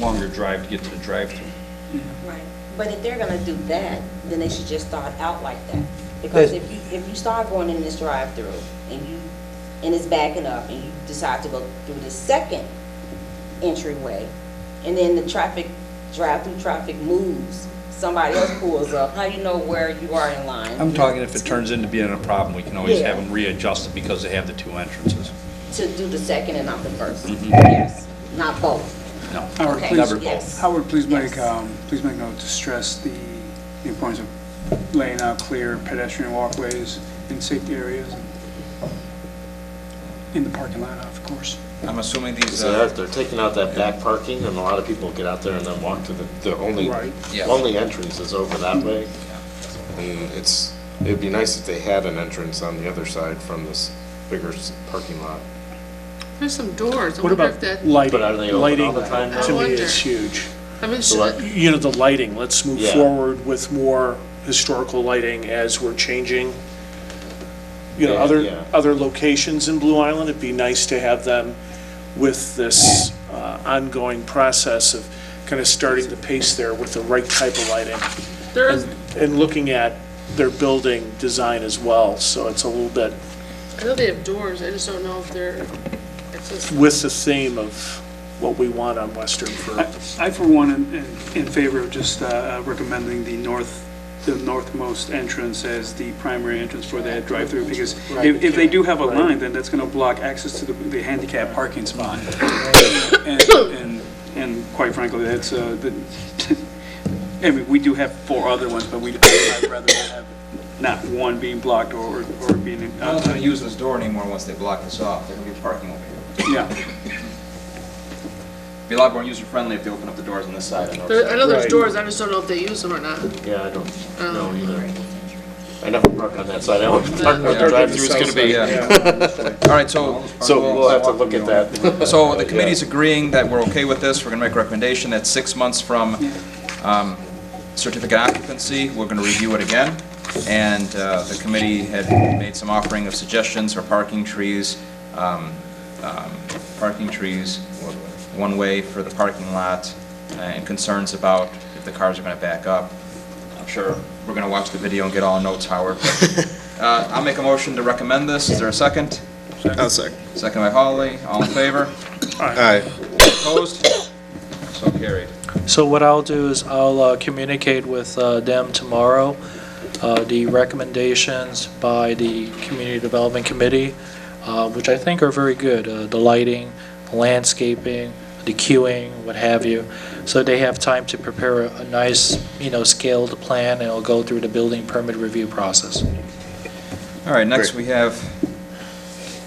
longer drive to get to the drive-through. Right. But if they're gonna do that, then they should just start out like that. Because if you start going in this drive-through and it's backing up and you decide to go through the second entryway, and then the drive-through traffic moves, somebody else pulls up, how do you know where you are in line? I'm talking if it turns into being a problem, we can always have them readjusted because they have the two entrances. To do the second and not the first? Mhm. Yes, not both. No, Howard, Okay, please, never yes. Howard, please make Yes. note to stress the importance of laying out clear pedestrian walkways in safety areas in the parking lot, of course. I'm assuming these, They're taking out that back parking, and a lot of people get out there and then walk to the only entrance is over that way. And it'd be nice if they had an entrance on the other side from this bigger parking lot. There's some doors. I What wonder about if that, lighting? But are they open Lighting, all the time now? to me, wonder. is huge. I mean, The lighting, let's move Yeah. forward with more historical lighting as we're changing, Yeah. other locations in Blue Island. It'd be nice to have them with this ongoing process of kind of starting the pace there with the right type of lighting. there is, And looking at their building design as well, so it's a little bit I know they have doors, I just don't know if they're accessible. with the theme of what we want on Western for. I for one, am in favor of just recommending the northmost entrance as the primary entrance for that drive-through, because if they do have a line, then that's going to block access to the handicap parking spot. And quite frankly, that's, I mean, we do have 4 other ones, but I'd rather have not one being blocked or being. they're not going to use this door anymore once they block this off. They're going to be parking over here. Yeah. Be a lot more user-friendly if they open up the doors on this side. And I know there's Right. doors, I just don't know if they use them or not. Yeah, I don't know either. I never park on that side, I know what the drive-through is gonna be. All right, so We'll have to look at that. So the committee's agreeing that we're okay with this. We're going to make a recommendation that 6 months from certificate occupancy, we're going to review it again. And the committee had made some offering of suggestions for parking trees, one way for the parking lot, and concerns about if the cars are going to back up. I'm sure we're going to watch the video and get all notes, Howard. I'll make a motion to recommend this. Is there a second? I'll second. Second by Hawley. All in favor? Aye. Opposed? So carried. So what I'll do is I'll communicate with them tomorrow, the recommendations by the Community Development Committee, which I think are very good, the lighting, the landscaping, the queuing, what have you. So they have time to prepare a nice, scaled plan, and it'll go through the building permit review process. All right, next we have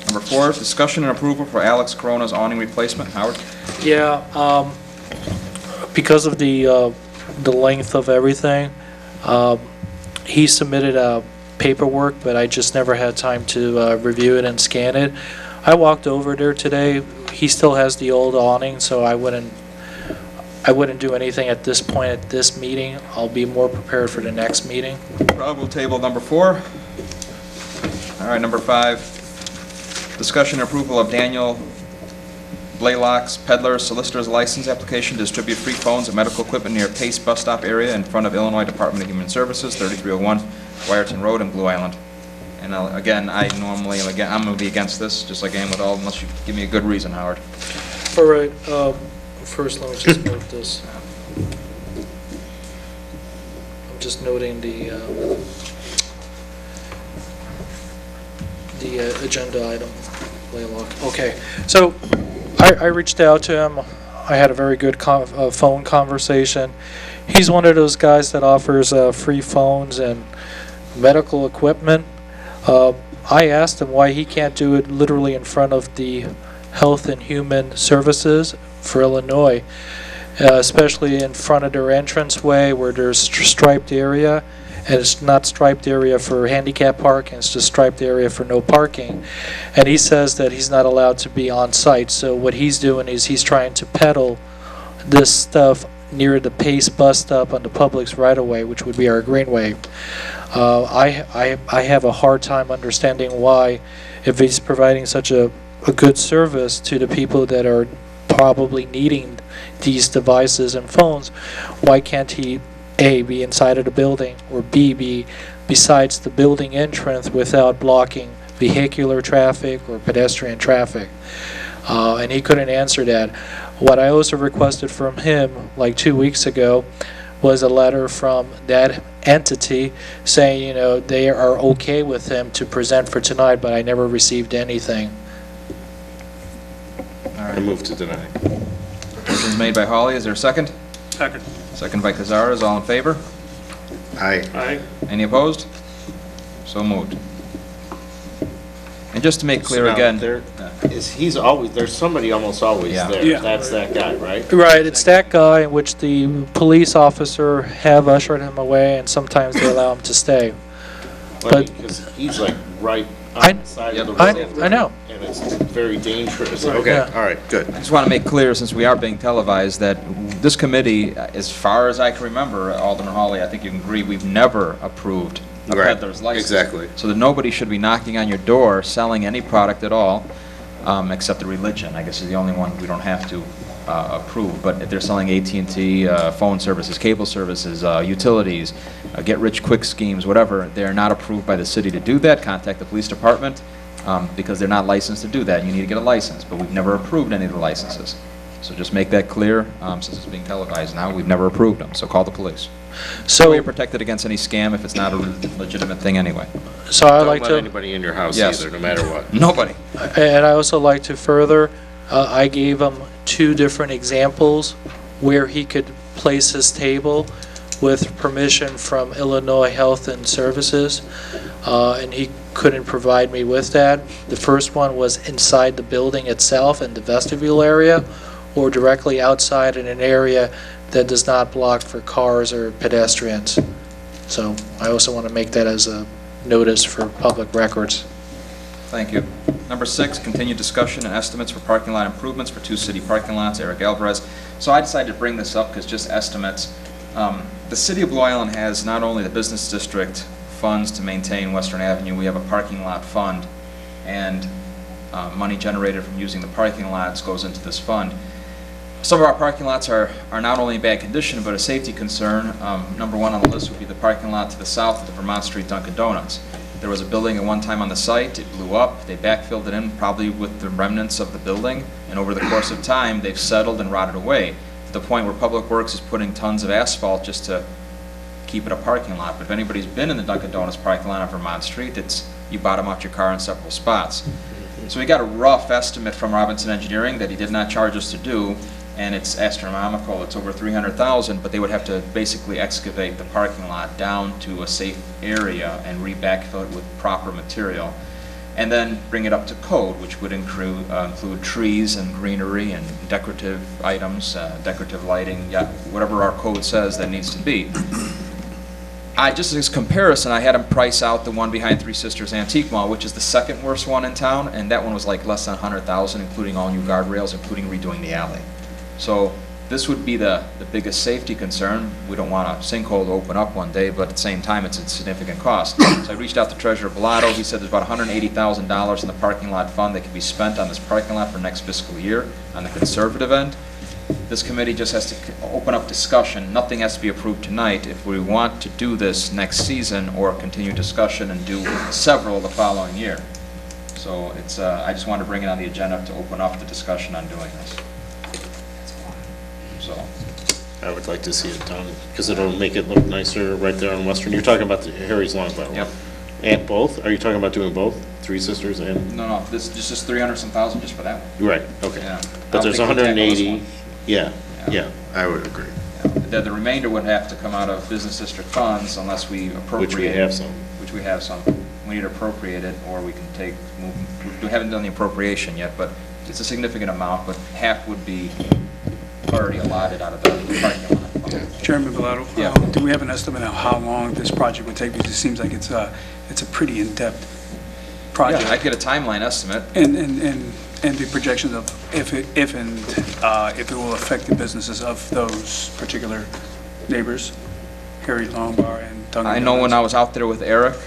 number 4, discussion and approval for Alex Corona's awning replacement. Howard? Yeah, because of the the length of everything. He submitted paperwork, but I just never had time to review it and scan it. I walked over there today. He still has the old awning, so I wouldn't do anything at this point at this meeting. I'll be more prepared for the next meeting. We'll table number 4. All right, number 5, discussion and approval of Daniel Blaylock's peddler solicitor's license application to distribute free phones and medical equipment near Pace bus stop area in front of Illinois Department of Human Services, 3301 Wyerton Road in Blue Island. And again, I'm going to be against this, just like I am with all, unless you give me a good reason, Howard. All right, first let me just note this. I'm just noting the agenda item, Blaylock. Okay, so I reached out to him. I had a very good phone conversation. He's one of those guys that offers free phones and medical equipment. I asked him why he can't do it literally in front of the Health and Human Services for Illinois, especially in front of their entranceway where there's striped area, and it's not striped area for handicap parking, it's just striped area for no parking. And he says that he's not allowed to be on site, so what he's doing is he's trying to peddle this stuff near the Pace bus stop on the Publix right-of-way, which would be our greenway. I have a hard time understanding why, if he's providing such a good service to the people that are probably needing these devices and phones, why can't he A, be inside of the building, or B, be besides the building entrance without blocking vehicular traffic or pedestrian traffic? And he couldn't answer that. What I also requested from him like 2 weeks ago was a letter from that entity saying, you know, they are okay with him to present for tonight, but I never received anything. All right. I move to deny. Motion's made by Hawley. Is there a second? Second. Second by Cazares. All in favor? Aye. Aye. Any opposed? So moved. And just to make clear So now, again, there's somebody almost always Yeah. there. Yeah. That's that guy, right? Right, it's that guy in which the police officer have ushered him away, and sometimes they allow him to stay. But Because he's like right I- on the side of the road. I know. And it's very dangerous. Okay, Yeah. all right, good. I just want to make clear, since we are being televised, that this committee, as far as I can remember, Alderman Hawley, I think you can agree, we've never approved a Right, peddler's license. exactly. So that nobody should be knocking on your door selling any product at all, except the religion, I guess is the only one we don't have to approve. But if they're selling AT&T, phone services, cable services, utilities, get-rich-quick schemes, whatever, they're not approved by the city to do that. Contact the police department, because they're not licensed to do that. You need to get a license, but we've never approved any of the licenses. So just make that clear, since it's being televised now, we've never approved them, so call the police. So you're protected against any scam if it's not a legitimate thing anyway. So I'd Don't like let to, anybody in your house Yes. either, no matter what. Nobody. and I also like to further, I gave him 2 different examples where he could place his table with permission from Illinois Health and Services, and he couldn't provide me with that. The first one was inside the building itself in the vestibule area, or directly outside in an area that does not block for cars or pedestrians. So I also want to make that as a notice for public records. Thank you. Number 6, continued discussion and estimates for parking lot improvements for 2 city parking lots, Eric Alvarez. So I decided to bring this up because just estimates. The city of Blue Island has not only the business district funds to maintain Western Avenue, we have a parking lot fund, and money generated from using the parking lots goes into this fund. Some of our parking lots are not only in bad condition, but a safety concern. Number 1 on the list would be the parking lot to the south of the Vermont Street Dunkin' Donuts. There was a building at one time on the site, it blew up, they backfilled it in probably with the remnants of the building, and over the course of time, they've settled and rotted away, to the point where Public Works is putting tons of asphalt just to keep it a parking lot. But if anybody's been in the Dunkin' Donuts parking lot on Vermont Street, you bottom out your car in several spots. So we got a rough estimate from Robinson Engineering that he did not charge us to do, and it's astronomical. It's over $300,000, but they would have to basically excavate the parking lot down to a safe area and re-backfill it with proper material. and then bring it up to code, which would include trees and greenery and decorative items, decorative lighting, yeah, whatever our code says that needs to be. Just as comparison, I had them price out the one behind Three Sisters Antique Mall, which is the second worst one in town, and that one was like less than $100,000, including all new guardrails, including redoing the alley. So this would be the biggest safety concern. We don't want a sinkhole to open up one day, but at the same time, it's a significant cost. So I reached out to Treasurer Bilotto. He said there's about $180,000 in the parking lot fund that can be spent on this parking lot for next fiscal year on the conservative end. This committee just has to open up discussion. Nothing has to be approved tonight if we want to do this next season or continue discussion and do several the following year. So it's, I just wanted to bring it on the agenda to open up the discussion on doing this. So, I would like to see it done, because it'll make it look nicer right there on Western. You're talking about the Harry's Lawn, by the way. Yep. And both? Are you talking about doing both? Three Sisters and? no, this is just 300-some thousand just for that one. Right, okay. Yeah. But there's I don't think we'll tackle this 180, one. yeah, Yeah. yeah, I would agree. The remainder would have to come out of business district funds unless we appropriate. Which we have some. Which we have some. We need to appropriate it, or we can we haven't done the appropriation yet, but it's a significant amount, but half would be already allotted out of the parking lot. Chairman Bilotto? Yeah. Do we have an estimate of how long this project would take? Because it seems like it's a pretty in-depth project. Yeah, I'd get a timeline estimate. And the projections of if it will affect the businesses of those particular neighbors, Harry Longbar and Dunkin'. I know when I was out there with Eric,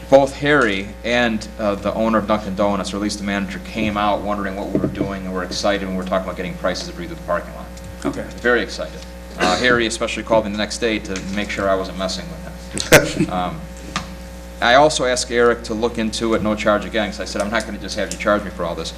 both Harry and the owner of Dunkin' Donuts, or at least the manager, came out wondering what we were doing and were excited when we were talking about getting prices to breathe through the parking lot. Okay. Very excited. Harry especially called me the next day to make sure I wasn't messing with him. I also asked Eric to look into it, no charge again, because I said, I'm not going to just have you charge me for all this.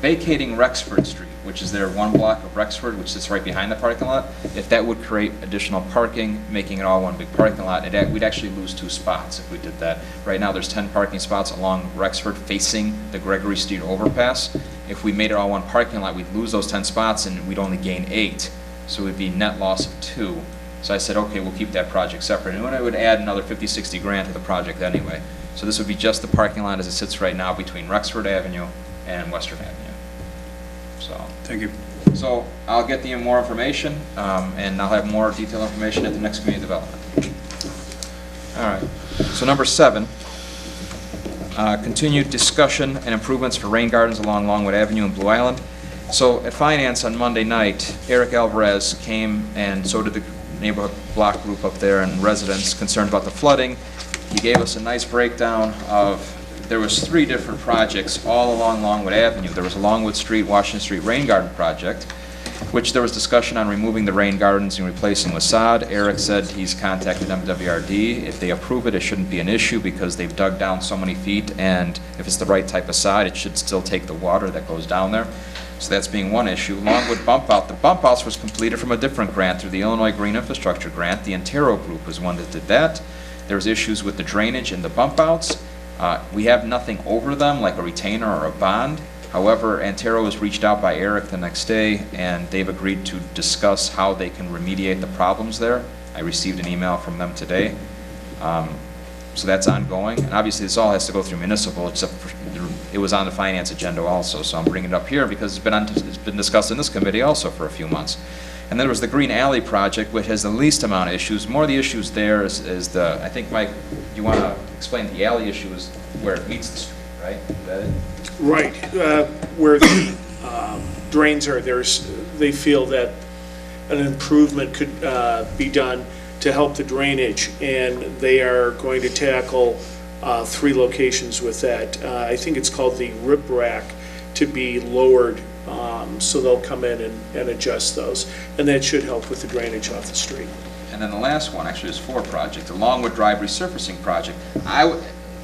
Vacating Rexford Street, which is their one block of Rexford, which sits right behind the parking lot, if that would create additional parking, making it all one big parking lot, we'd actually lose 2 spots if we did that. Right now, there's 10 parking spots along Rexford facing the Gregory Street overpass. If we made it all one parking lot, we'd lose those 10 spots and we'd only gain 8. So it would be net loss of 2. So I said, okay, we'll keep that project separate. And it would add another 50, 60 grand to the project anyway. So this would be just the parking lot as it sits right now between Rexford Avenue and Western Avenue. So. Thank you. So I'll get you more information, and I'll have more detailed information at the next community development. All right. So number 7, continued discussion and improvements for rain gardens along Longwood Avenue in Blue Island. So at Finance on Monday night, Eric Alvarez came, and so did the neighborhood block group up there and residents concerned about the flooding. He gave us a nice breakdown of, there was 3 different projects all along Longwood Avenue. There was a Longwood Street, Washington Street rain garden project, which there was discussion on removing the rain gardens and replacing with sod. Eric said he's contacted MWRD. If they approve it, it shouldn't be an issue because they've dug down so many feet, and if it's the right type of sod, it should still take the water that goes down there. So that's being one issue. Longwood bump out. The bump outs was completed from a different grant through the Illinois Green Infrastructure Grant. The Antero Group was one that did that. There's issues with the drainage in the bump outs. We have nothing over them, like a retainer or a bond. However, Antero was reached out by Eric the next day, and they've agreed to discuss how they can remediate the problems there. I received an email from them today. So that's ongoing. And obviously, this all has to go through municipal, except for, it was on the finance agenda also. So I'm bringing it up here because it's been discussed in this committee also for a few months. And then there was the Green Alley project, which has the least amount of issues. More of the issues there is the, I think, Mike, you want to explain the alley issue is where it meets the street, right? Is that it? Right, where the drains are, they feel that an improvement could be done to help the drainage, and they are going to tackle 3 locations with that. I think it's called the rip rack to be lowered, so they'll come in and adjust those, and that should help with the drainage off the street. And then the last one, actually, is 4 project, the Longwood Drive resurfacing project.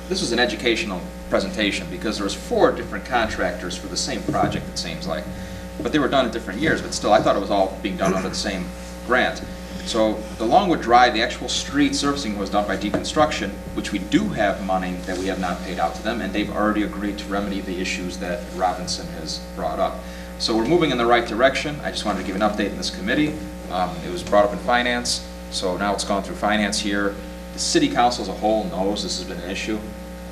This was an educational presentation because there was 4 different contractors for the same project, it seems like. But they were done in different years, but still, I thought it was all being done under the same grant. So the Longwood Drive, the actual street surfacing was done by Deconstruction, which we do have money that we have not paid out to them, and they've already agreed to remedy the issues that Robinson has brought up. So we're moving in the right direction. I just wanted to give an update in this committee. It was brought up in finance, so now it's gone through finance here. the city council as a whole knows this has been an issue,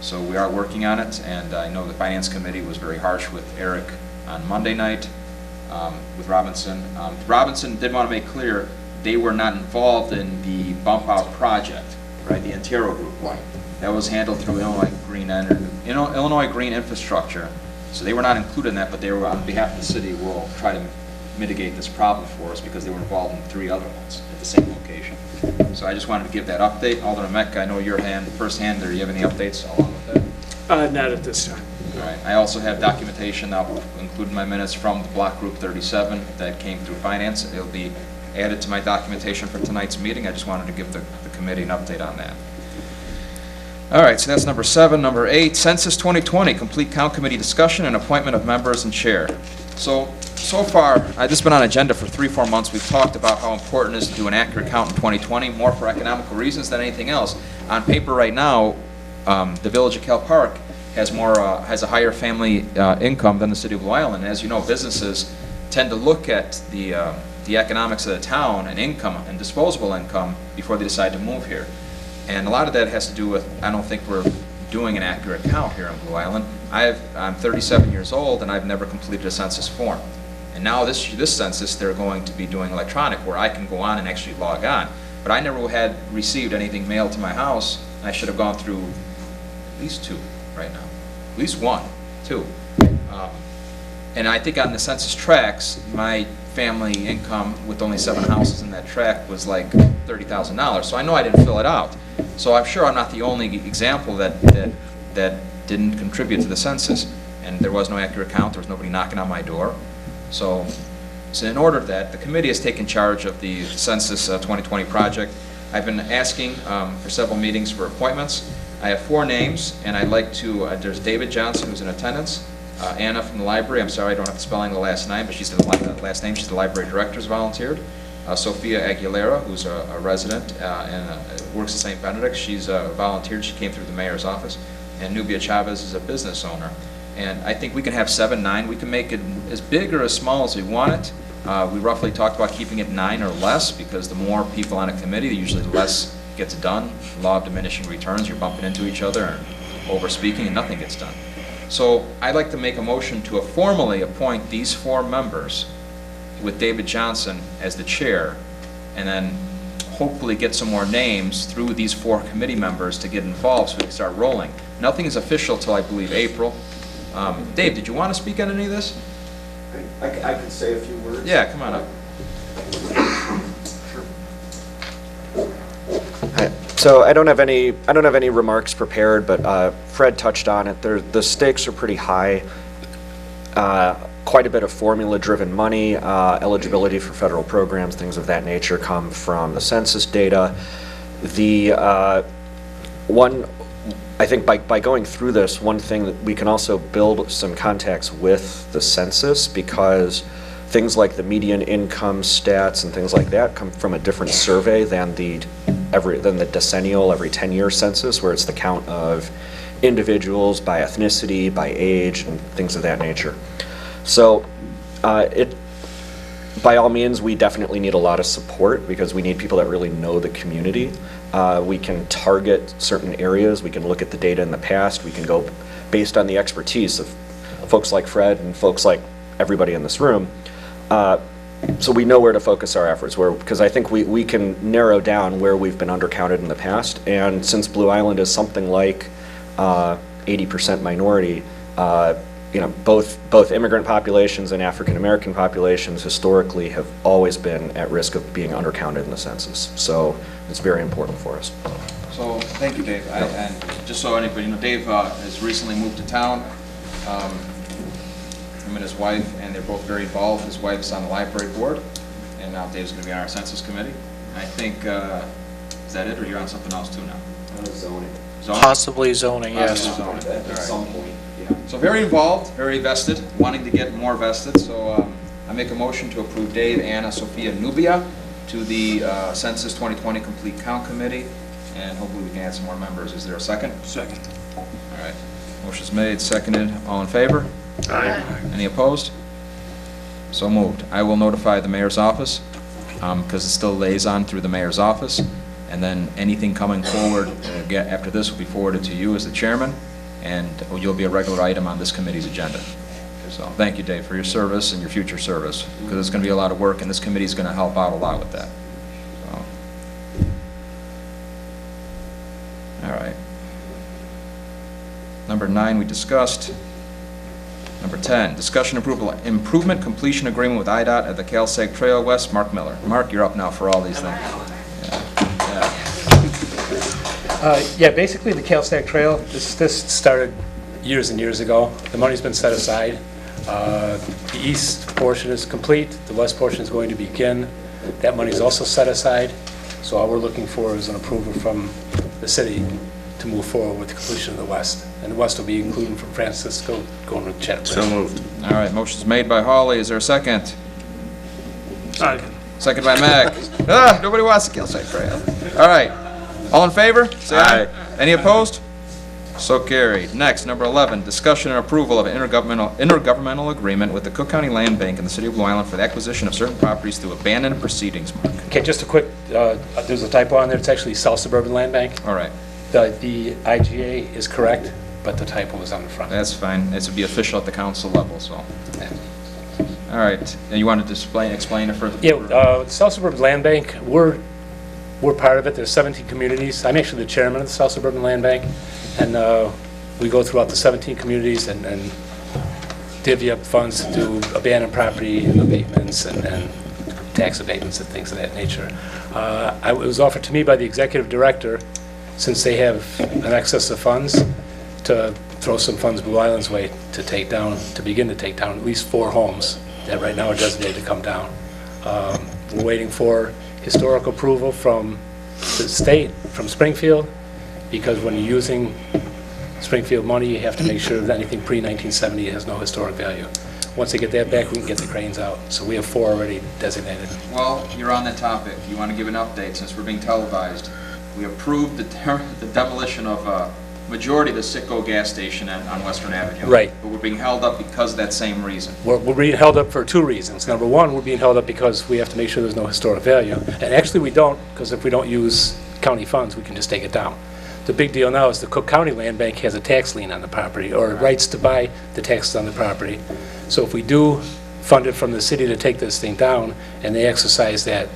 so we are working on it, and I know the finance committee was very harsh with Eric on Monday night, with Robinson. Robinson did want to make clear they were not involved in the bump out project, right, the Antero group. Right. That was handled through Illinois Green Infrastructure, so they were not included in that, but they were, on behalf of the city, will try to mitigate this problem for us because they were involved in 3 other ones at the same location. So I just wanted to give that update. Alderman Mech, I know your first hand there. Do you have any updates along with that? Not at this time. All right. I also have documentation that will include in my minutes from the Block Group 37 that came through finance. It'll be added to my documentation for tonight's meeting. I just wanted to give the committee an update on that. All right, so that's number 7. Number 8, Census 2020, Complete Count Committee discussion and appointment of members and chair. So far, this has been on agenda for 3-4 months. We've talked about how important it is to do an accurate count in 2020, more for economical reasons than anything else. On paper right now, the Village of Kell Park has a higher family income than the City of Blue Island. As you know, businesses tend to look at the economics of the town and income and disposable income before they decide to move here. And a lot of that has to do with, I don't think we're doing an accurate count here in Blue Island. I'm 37 years old and I've never completed a census form. And now this census they're going to be doing electronic where I can go on and actually log on. But I never had received anything mailed to my house. I should have gone through at least 2 right now. At least 1, 2. And I think on the census tracts, my family income with only 7 houses in that tract was like $30,000. So I know I didn't fill it out. So I'm sure I'm not the only example that didn't contribute to the census. And there was no accurate count. There was nobody knocking on my door. So in order to that, the committee has taken charge of the Census 2020 project. I've been asking for several meetings for appointments. I have 4 names, and I'd like to, there's David Johnson, who's in attendance, Anna from the library, I'm sorry I don't have the spelling of the last name, but she's the last name, she's the library director, has volunteered. Sophia Aguilera, who's a resident and works at St. Benedict's, she's volunteered, she came through the mayor's office. And Nubia Chavez is a business owner. And I think we can have 7, 9. We can make it as big or as small as we want it. We roughly talked about keeping it 9 or less because the more people on a committee, usually the less gets done. Law of diminishing returns, you're bumping into each other and over speaking and nothing gets done. So I'd like to make a motion to formally appoint these 4 members with David Johnson as the chair and then hopefully get some more names through these 4 committee members to get involved so we can start rolling. Nothing is official till I believe April. Dave, did you want to speak on any of this? I can say a few words. Yeah, come on up. Hi. So I don't have any remarks prepared, but Fred touched on it. The stakes are pretty high. Quite a bit of formula-driven money, eligibility for federal programs, things of that nature come from the census data. I think by going through this, one thing that we can also build some contacts with the census because things like the median income stats and things like that come from a different survey than the decennial every 10-year census, where it's the count of individuals by ethnicity, by age, and things of that nature. So by all means, we definitely need a lot of support because we need people that really know the community. We can target certain areas. We can look at the data in the past. We can go based on the expertise of folks like Fred and folks like everybody in this room. So we know where to focus our efforts, because I think we can narrow down where we've been undercounted in the past. And since Blue Island is something like 80% minority, both immigrant populations and African American populations historically have always been at risk of being undercounted in the census. So it's very important for us. So thank you, Dave. And just so anybody knows, Dave has recently moved to town. Him and his wife, and they're both very involved. His wife's on the library board, and now Dave's going to be on our census committee. I think, is that it, or you're on something else too now? Zoning. Possibly zoning, yes. At some point. So very involved, very vested, wanting to get more vested. So I make a motion to approve Dave, Anna, Sophia, Nubia to the Census 2020 Complete Count Committee, and hopefully we can add some more members. Is there a second? Second. All right. Motion's made, seconded. All in favor? Aye. Any opposed? So moved. I will notify the mayor's office because it's still liaison through the mayor's office, And then anything coming forward after this will be forwarded to you as the chairman, and you'll be a regular item on this committee's agenda. So thank you, Dave, for your service and your future service, because it's going to be a lot of work, and this committee is going to help out a lot with that. So. All right. Number 9 we discussed. Number 10, discussion approval, improvement completion agreement with IDOT at the Cal-Sag Trail West. Mark Miller. Mark, you're up now for all these things. Yeah, basically the Cal-Sag Trail, this started years and years ago. The money's been set aside. The east portion is complete, the west portion is going to begin. That money's also set aside, so all we're looking for is an approval from the city to move forward with the completion of the west. And the west will be including from Francisco going to Chattanooga. So moved. All right, motion's made by Hawley. Is there a second? Second by Mech. Nobody wants the Cal-Sag Trail. All right. All in favor? Say aye. Any opposed? So carried. Next, number 11, discussion and approval of an intergovernmental agreement with the Cook County Land Bank and the City of Blue Island for the acquisition of certain properties through abandoned proceedings. Mark. Okay, just a quick, there's a typo on there, it's actually South Suburban Land Bank. All right. The IGA is correct, but the typo was on the front. That's fine. It should be official at the council level, so. All right. And you wanted to explain it further? Yeah, South Suburban Land Bank, we're part of it. There's 17 communities. I'm actually the chairman of the South Suburban Land Bank, and we go throughout the 17 communities and divvy up funds to do abandoned property abatements and tax abatements and things of that nature. It was offered to me by the executive director, since they have an excess of funds, to throw some funds Blue Island's way to begin to take down at least 4 homes that right now are designated to come down. We're waiting for historic approval from the state, from Springfield, because when you're using Springfield money, you have to make sure that anything pre-1970 has no historic value. Once they get that back, we can get the cranes out. So we have 4 already designated. Well, you're on that topic. You want to give an update since we're being televised. We approved the demolition of a majority of the Citgo gas station on Western Avenue. Right. But we're being held up because of that same reason. We're being held up for 2 reasons. Number 1, we're being held up because we have to make sure there's no historic value. And actually we don't, because if we don't use county funds, we can just take it down. The big deal now is the Cook County Land Bank has a tax lien on the property, or rights to buy the taxes on the property. So if we do fund it from the city to take this thing down, and they exercise that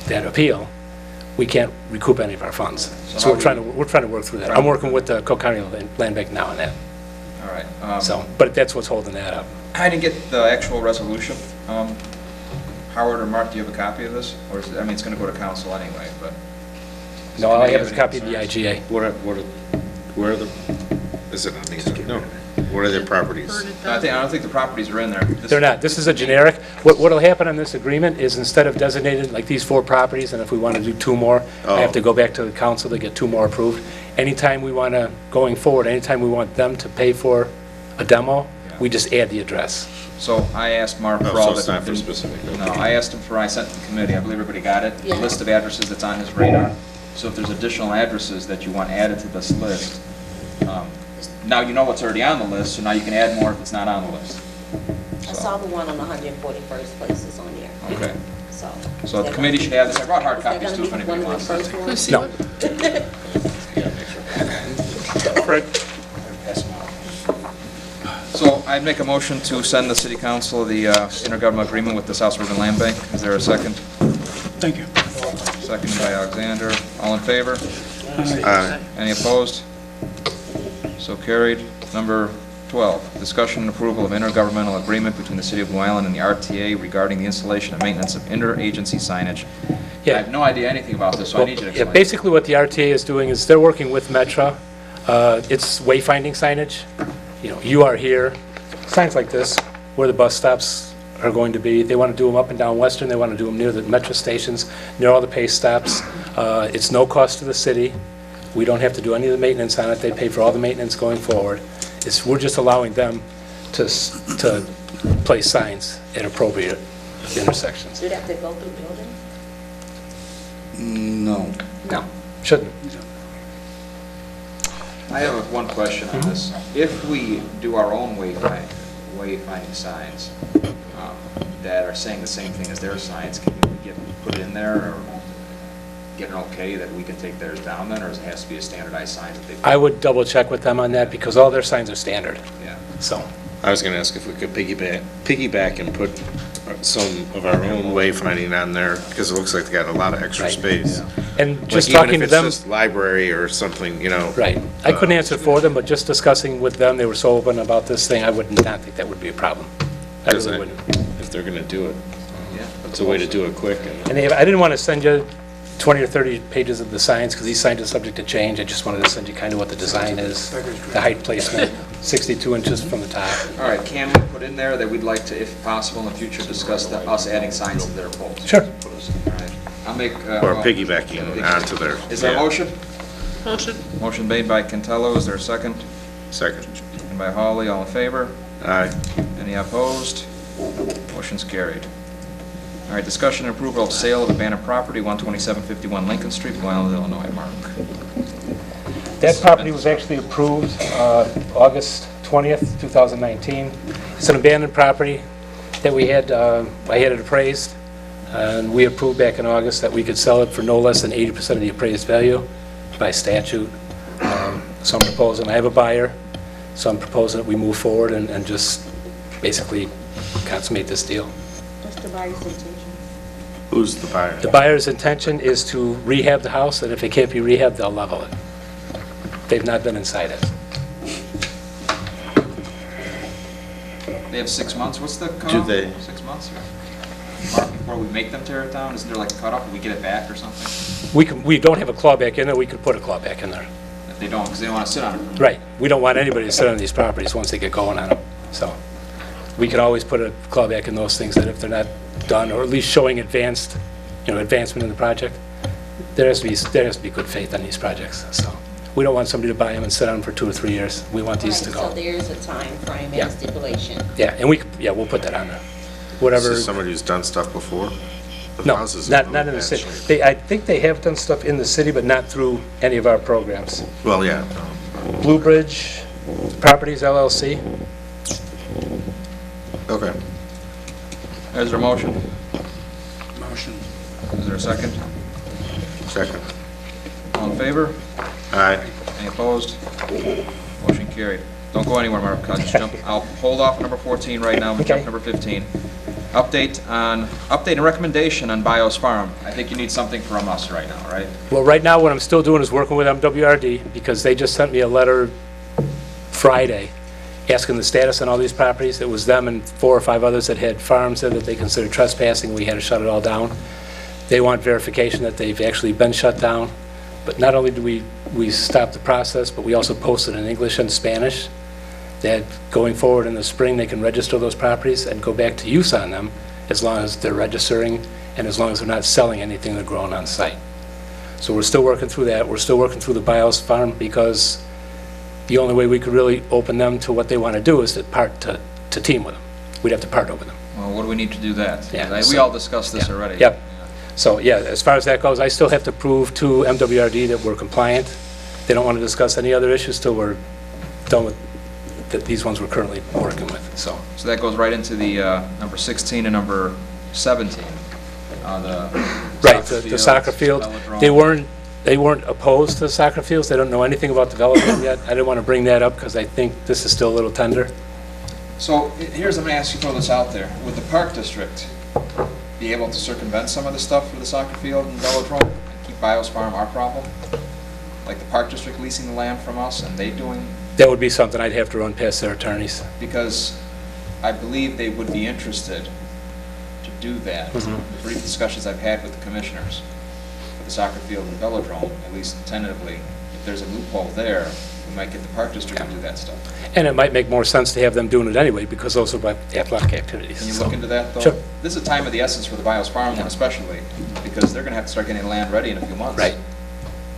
appeal, we can't recoup any of our funds. So we're trying to work through that. I'm working with the Cook County Land Bank now on that. All right. But that's what's holding that up. I didn't get the actual resolution. Howard or Mark, do you have a copy of this? Or is it, I mean, it's going to go to council anyway, but. No, all I have is a copy of the IGA. Where are the, is it on these? No. What are their properties? I don't think the properties are in there. They're not. This is a generic. What'll happen on this agreement is instead of designated like these 4 properties, and if we want to do 2 more, I have to go back to the council to get 2 more approved. Anytime we want to, going forward, anytime we want them to pay for a demo, we just add the address. So I asked Mark for all so it's not for specific. No, I asked him I sent it to the committee. I believe everybody got it. Yeah. The list of addresses that's on his radar. So if there's additional addresses that you want added to this list, now you know what's already on the list, so now you can add more if it's not on the list. I saw the one on 141st place is on there. Okay. So the committee should have this. I brought hard copies too if anybody wants them. No. Fred? So I'd make a motion to send the city council the intergovernmental agreement with the South Suburban Land Bank. Is there a second? Thank you. Seconded by Alexander. All in favor? Aye. Any opposed? So carried. Number 12, discussion and approval of intergovernmental agreement between the City of Blue Island and the RTA regarding the installation and maintenance of interagency signage. Yeah. I have no idea anything about this, so I need you to explain. Basically what the RTA is doing is they're working with Metro. It's wayfinding signage. You know, you are here, signs like this, where the bus stops are going to be. They want to do them up and down Western. They want to do them near the Metro stations, near all the pay stops. It's no cost to the city. We don't have to do any of the maintenance on it. They pay for all the maintenance going forward. We're just allowing them to place signs at appropriate intersections. Do you have to go through building? No. No, shouldn't. I have one question on this. If we do our own wayfinding signs that are saying the same thing as their signs, can we put it in there? Or get an okay that we can take theirs down then, or it has to be a standardized sign that they? I would double check with them on that because all their signs are standard, Yeah. so. I was gonna ask if we could piggyback and put some of our own wayfinding on there, because it looks like they got a lot of extra Right. space. And Like, just even talking to if them. it's just library or something, you know. Right. I couldn't answer for them, but just discussing with them, they were so open about this thing, I would not think that would be a problem. I Because really wouldn't. if they're gonna do it, Yeah. it's a way to do it quick. And I didn't want to send you 20 or 30 pages of the signs, because these signs are subject to change. I just wanted to send you kind of what the design is, the height placement, 62 inches from the top. All right, can we put in there that we'd like to, if possible in the future, discuss us adding signs to their poles? Sure. All right, I'll make. Or piggybacking onto their. Is there a yeah. motion? Motion. Motion made by Cantelo, is there a second? Second. And by Hawley, all in favor? Aye. Any opposed? Motion's carried. All right, discussion and approval of sale of abandoned property, 12751 Lincoln Street, Blue Island, Illinois. Mark. That property was actually approved August 20th, 2019. It's an abandoned property that we had, I had it appraised, and we approved back in August that we could sell it for no less than 80% of the appraised value by statute. So I'm proposing, I have a buyer, so I'm proposing that we move forward and just basically consummate this deal. What's the buyer's intention? Who's the buyer? The buyer's intention is to rehab the house, and if it can't be rehabbed, they'll level it. They've not been inside it. They have 6 months, what's the cutoff? Do they? 6 months? Mark, before we make them tear it down, isn't there like a cutoff, if we get it back or something? We don't have a clawback in there, we could put a clawback in there. If they don't, because they don't want to sit on it. Right. We don't want anybody to sit on these properties once they get going on them. So we could always put a clawback in those things that if they're not done, or at least showing advancement in the project, there has to be good faith on these projects. So we don't want somebody to buy them and sit on them for 2 or 3 years. We want these to Right, go. so there's a time frame Yeah. and stipulation. Yeah, and we'll put that on there. Is Whatever. this somebody who's done stuff before? The No, house is not really in the bad city. shape. I think they have done stuff in the city, but not through any of our programs. Well, yeah. Blue Bridge Properties LLC. Okay. Is there a motion? Motion. Is there a second? Second. All in favor? Aye. Any opposed? Motion carried. Don't go anywhere, Mark. I'll hold off on number 14 right now, but jump Okay. number 15. Update and recommendation on Bios Farm. I think you need something from us right now, right? Well, right now, what I'm still doing is working with MWRD, because they just sent me a letter Friday asking the status on all these properties. It was them and 4 or 5 others that had farms there that they considered trespassing. We had to shut it all down. They want verification that they've actually been shut down. But not only do we stop the process, but we also posted in English and Spanish that going forward in the spring, they can register those properties and go back to use on them as long as they're registering and as long as they're not selling anything they're growing on site. So we're still working through that. We're still working through the Bios Farm, because the only way we could really open them to what they want to do is to team with them. We'd have to partner with them. Well, what do we need to do that? Yeah, We so- all discussed this Yeah. already. Yep. So, yeah, as far as that goes, I still have to prove to MWRD that we're compliant. They don't want to discuss any other issues till we're done with these ones we're currently working with, so. So that goes right into the number 16 and number 17. Right, the soccer field, velodrome. they weren't opposed to the soccer fields. They don't know anything about development yet. I didn't want to bring that up because I think this is still a little tender. So here's, I'm going to ask you to throw this out there. Would the Park District be able to circumvent some of the stuff for the soccer field and velodrome and keep Bios Farm our problem? Like the Park District leasing the land from us and they doing? That would be something I'd have to run past their attorneys. Because I believe they would be interested to do that. The brief discussions I've had with the commissioners for the soccer field and velodrome, at least tentatively, if there's a loophole there, we might get the Park District to do that stuff. And it might make more sense to have them doing it anyway, because those are athletic activities. Can you so. look into that, though? Sure. This is a time of the essence for the Bios Farm one especially, because they're going to have to start getting land ready in a few months. Right.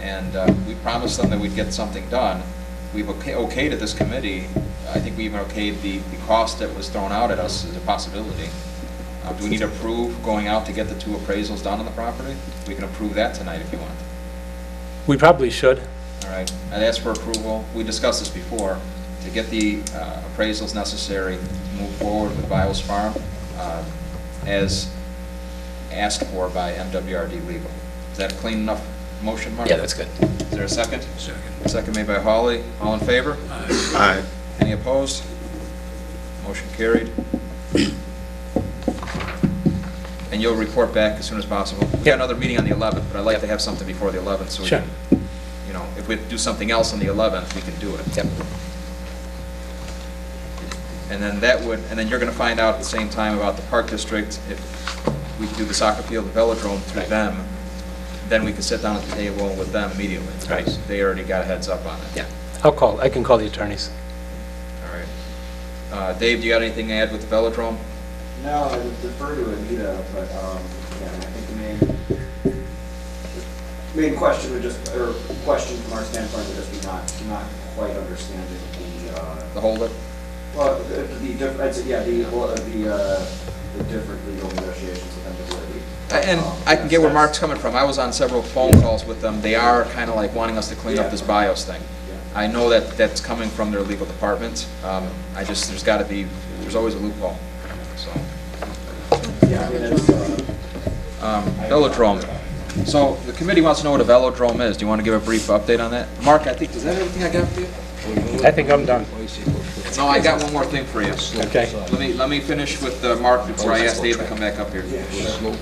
And we promised them that we'd get something done. We've okayed at this committee, I think we even okayed the cost that was thrown out at us as a possibility. Do we need to approve going out to get the 2 appraisals done on the property? We can approve that tonight if you want. We probably should. All right, I'd ask for approval, we discussed this before, to get the appraisals necessary to move forward with Bios Farm as asked for by MWRD Legal. Is that clean enough motion, Mark? Yeah, that's good. Is there a second? Second made by Hawley. All in favor? Aye. Any opposed? Motion carried. And you'll report back as soon as possible. We got another meeting on the 11th, but I'd like to have something before the 11th, so we Sure. can, you know, if we do something else on the 11th, we can do it. Yep. And then that would, and then you're gonna find out at the same time about the Park District, if we could do the soccer field, the velodrome through them, then we could sit down at the table with them immediately. Right. because They already got a heads up on it. Yeah. I can call the attorneys. All right. Dave, do you got anything to add with the velodrome? No, I would defer to Anita, but, yeah, I think the main question would just, or question from our standpoint would just be not quite understanding The holdup? well, the different, I'd say, yeah, the different legal negotiations with MWRD. And I can get where Mark's coming from. I was on several phone calls with them. They are kind of like wanting us to clean up this BIOS thing. I know that that's coming from their legal department. There's got to be, there's always a loophole, so. Yeah, I mean, it's, Velodrome. So the committee wants to know what a velodrome is. Do you want to give a brief update on that? Mark, I think, is that everything I got for you? I think I'm done. No, I got one more thing for you. Okay. Let me finish with Mark before I ask Dave to come back up here.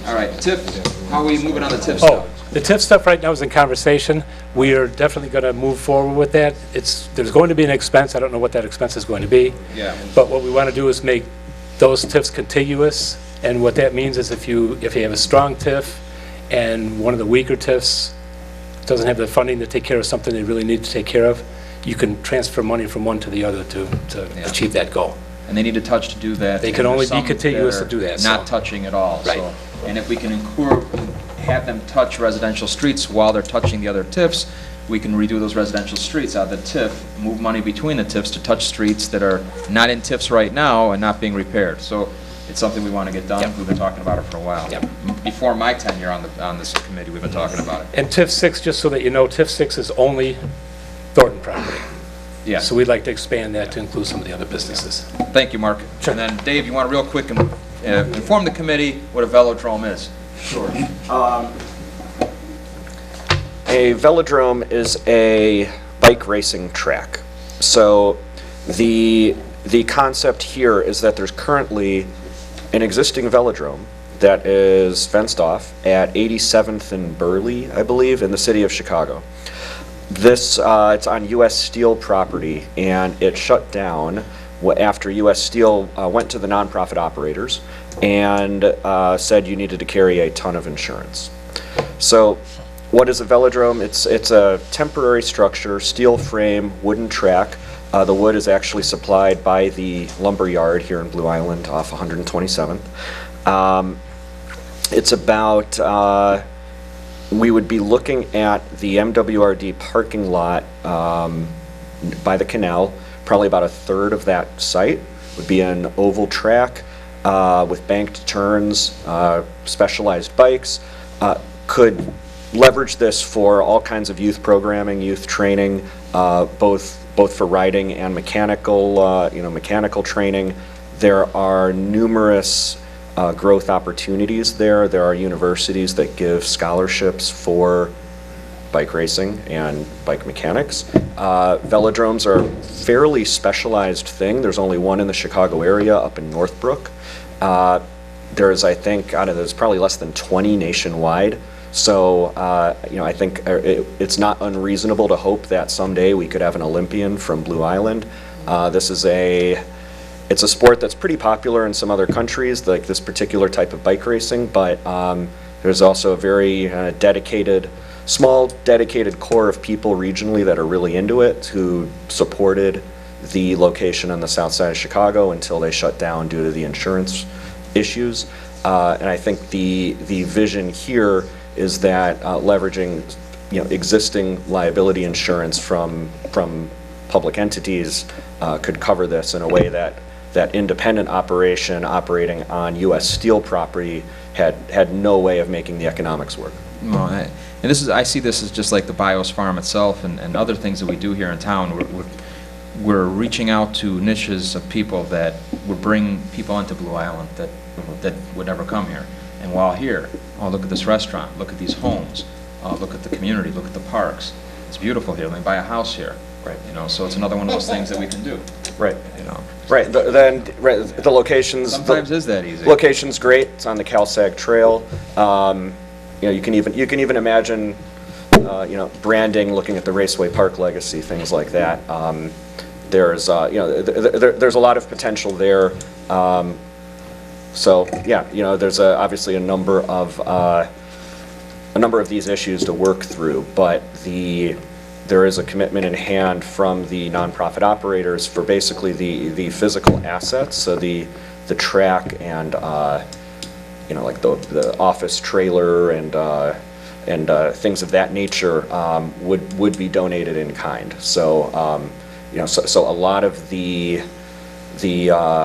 All right, TIF, how are we moving on the TIF Oh, stuff? the TIF stuff right now is in conversation. We are definitely going to move forward with that. There's going to be an expense. I don't know what that expense is going to be. Yeah. But what we want to do is make those TIFs contiguous. And what that means is if you have a strong TIF and one of the weaker TIFs doesn't have the funding to take care of something they really need to take care of, you can transfer money from one to the other to achieve that goal. And they need a touch to do that. They can and only there's be some contiguous that to do that, are Not so. touching at all. Right. So, and if we can have them touch residential streets while they're touching the other TIFs, we can redo those residential streets out of the TIF, move money between the TIFs to touch streets that are not in TIFs right now and not being repaired. So it's something we want to get done. Yep. We've been talking about it for a while. Yep. Before my tenure on this committee, we've been talking about it. And TIF 6, just so that you know, TIF 6 is only Thornton property. Yeah. So we'd like to expand that to include some of the other businesses. Thank you, Mark. Sure. And then, Dave, you want to real quick inform the committee what a velodrome is? Sure. A velodrome is a bike racing track. So the concept here is that there's currently an existing velodrome that is fenced off at 87th and Burley, I believe, in the city of Chicago. This, it's on U.S. Steel property, and it shut down after U.S. Steel went to the nonprofit operators and said you needed to carry a ton of insurance. So what is a velodrome? It's a temporary structure, steel frame, wooden track. The wood is actually supplied by the lumber yard here in Blue Island off 127th. It's about, we would be looking at the MWRD parking lot by the canal. Probably about a third of that site would be an oval track with banked turns, specialized bikes. Could leverage this for all kinds of youth programming, youth training, both for riding and mechanical, mechanical training. There are numerous growth opportunities there. There are universities that give scholarships for bike racing and bike mechanics. Velodromes are a fairly specialized thing. There's only one in the Chicago area up in Northbrook. There's, I think, there's probably less than 20 nationwide. So, I think it's not unreasonable to hope that someday we could have an Olympian from Blue Island. It's a sport that's pretty popular in some other countries, like this particular type of bike racing, but there's also a very small dedicated core of people regionally that are really into it, who supported the location on the south side of Chicago until they shut down due to the insurance issues. And I think the vision here is that leveraging existing liability insurance from public entities could cover this in a way that independent operation operating on U.S. Steel property had no way of making the economics work. Well, and I see this as just like the BIOS farm itself and other things that we do here in town. We're reaching out to niches of people that would bring people into Blue Island that would never come here. And while here, oh, look at this restaurant, look at these homes, look at the community, look at the parks. It's beautiful here, let me buy a house here. Right. You know, so it's another one of those things that we can do. Right. You know. Right, the locations. Sometimes is that easy. Location's great, it's on the CalSag Trail. You know, you can even imagine, you know, branding, looking at the Raceway Park legacy, things like that. There's, you know, there's a lot of potential there. So, yeah, you know, there's obviously a number of these issues to work through, but there is a commitment in hand from the nonprofit operators for basically the physical assets, so the track and, you know, like the office trailer and things of that nature would be donated in kind. So, you know, so a lot of a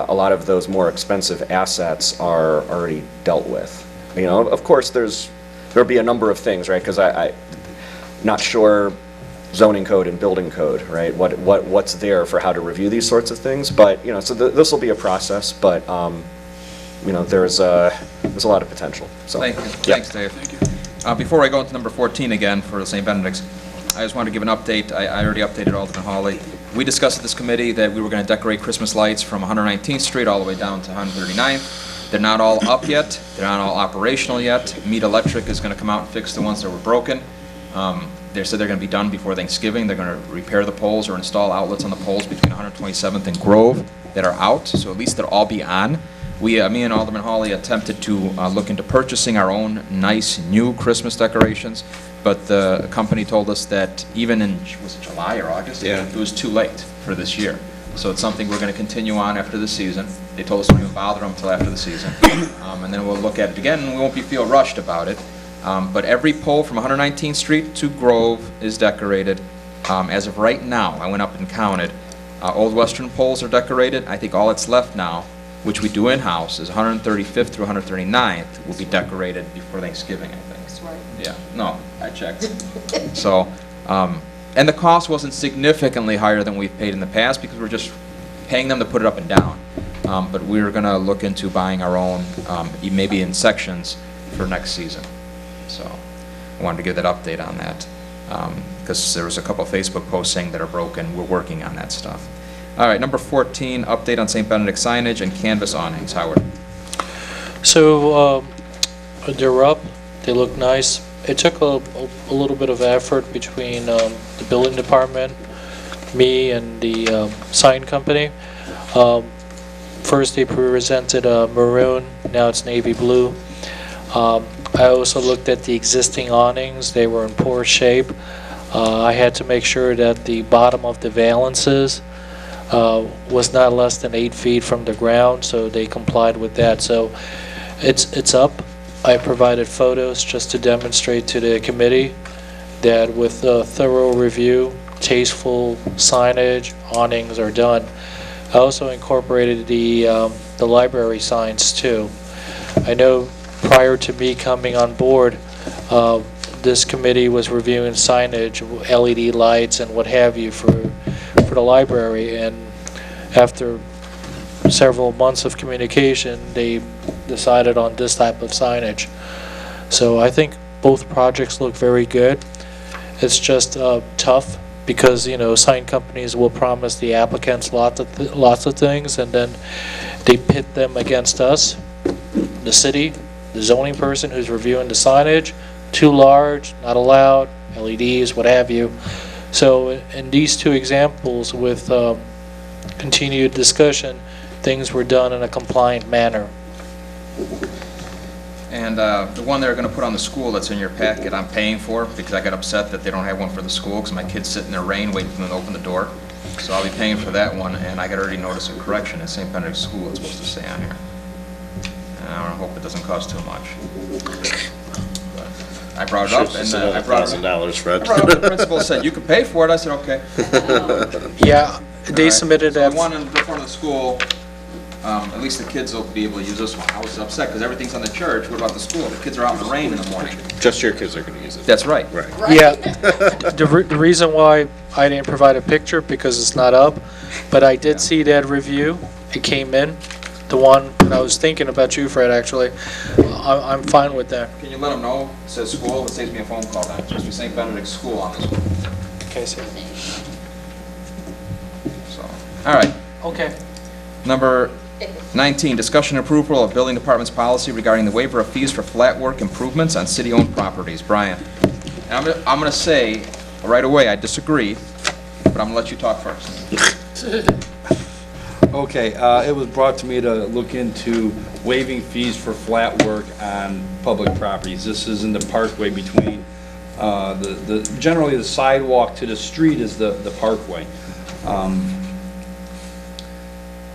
lot of those more expensive assets are already dealt with. You know, of course, there'll be a number of things, right? Because I'm not sure zoning code and building code, right? What's there for how to review these sorts of things, but you know, so this will be a process, but you know, there's a lot of potential. So Thank you. Yeah. Thanks, Dave. Thank you. Before I go into number 14 again for the St. Benedict's, I just want to give an update. I already updated Alderman Hawley. We discussed at this committee that we were going to decorate Christmas lights from 119th Street all the way down to 139th. They're not all up yet. They're not all operational yet. Mead Electric is going to come out and fix the ones that were broken. They said they're going to be done before Thanksgiving. They're going to repair the poles or install outlets on the poles between 127th and Grove that are out, so at least they'll all be on. Me and Alderman Hawley attempted to look into purchasing our own nice new Christmas decorations, but the company told us that even in, was it July or August? Yeah. It was too late for this year. So it's something we're going to continue on after the season. They told us we wouldn't bother them until after the season. And then we'll look at it again, and we won't feel rushed about it. But every pole from 119th Street to Grove is decorated. As of right now, I went up and counted. Old Western poles are decorated. I think all that's left now, which we do in-house, is 135th through 139th will be decorated before Thanksgiving, I think. That's right. Yeah, no, I checked. So, and the cost wasn't significantly higher than we've paid in the past because we're just paying them to put it up and down. But we're going to look into buying our own, maybe in sections for next season. So I wanted to give that update on that because there was a couple of Facebook posts saying that are broken. We're working on that stuff. All right, number 14, update on St. Benedict signage and canvas awnings. Howard. So they're up. They look nice. It took a little bit of effort between the building department, me, and the sign company. First they presented maroon, now it's navy blue. I also looked at the existing awnings. They were in poor shape. I had to make sure that the bottom of the valances was not less than 8 feet from the ground, so they complied with that. So it's up. I provided photos just to demonstrate to the committee that with a thorough review, tasteful signage, awnings are done. I also incorporated the library signs too. I know prior to me coming on board, this committee was reviewing signage, LED lights and what have you for the library, and after several months of communication, they decided on this type of signage. So I think both projects look very good. It's just tough because, you know, sign companies will promise the applicants lots of things, and then they pit them against us, the city, the zoning person who's reviewing the signage. Too large, not allowed, LEDs, what have you. So in these two examples, with continued discussion, things were done in a compliant manner. And the one they're going to put on the school that's in your packet, I'm paying for because I got upset that they don't have one for the school because my kids sit in the rain waiting for them to open the door. So I'll be paying for that one, and I got already notice a correction at St. Benedict's School. It's supposed to say on here. And I hope it doesn't cost too much. But I brought it up, and I brought it $1,000, Fred. I brought it up. The principal said, "You can pay for it." I said, "Okay." Yeah, they submitted So that. the one in front of the school. At least the kids will be able to use this one. I was upset because everything's on the church. What about the school? The kids are out in the rain in the morning. Just your kids are going to use it. That's right. Right. Yeah, the reason why I didn't provide a picture because it's not up, but I did see that review. It came in. the one, and I was thinking about you, Fred, actually. I'm fine with that. Can you let them know, it says school, it saves me a phone call, then, just be St. Benedict's School on this one. Okay, so. So, all right. Okay. Number 19, discussion and approval of building department's policy regarding the waiver of fees for flat work improvements on city-owned properties. Brian. And I'm going to say right away, I disagree, but I'm going to let you talk first. Okay, it was brought to me to look into waiving fees for flat work on public properties. This is in the parkway between, generally the sidewalk to the street is the parkway.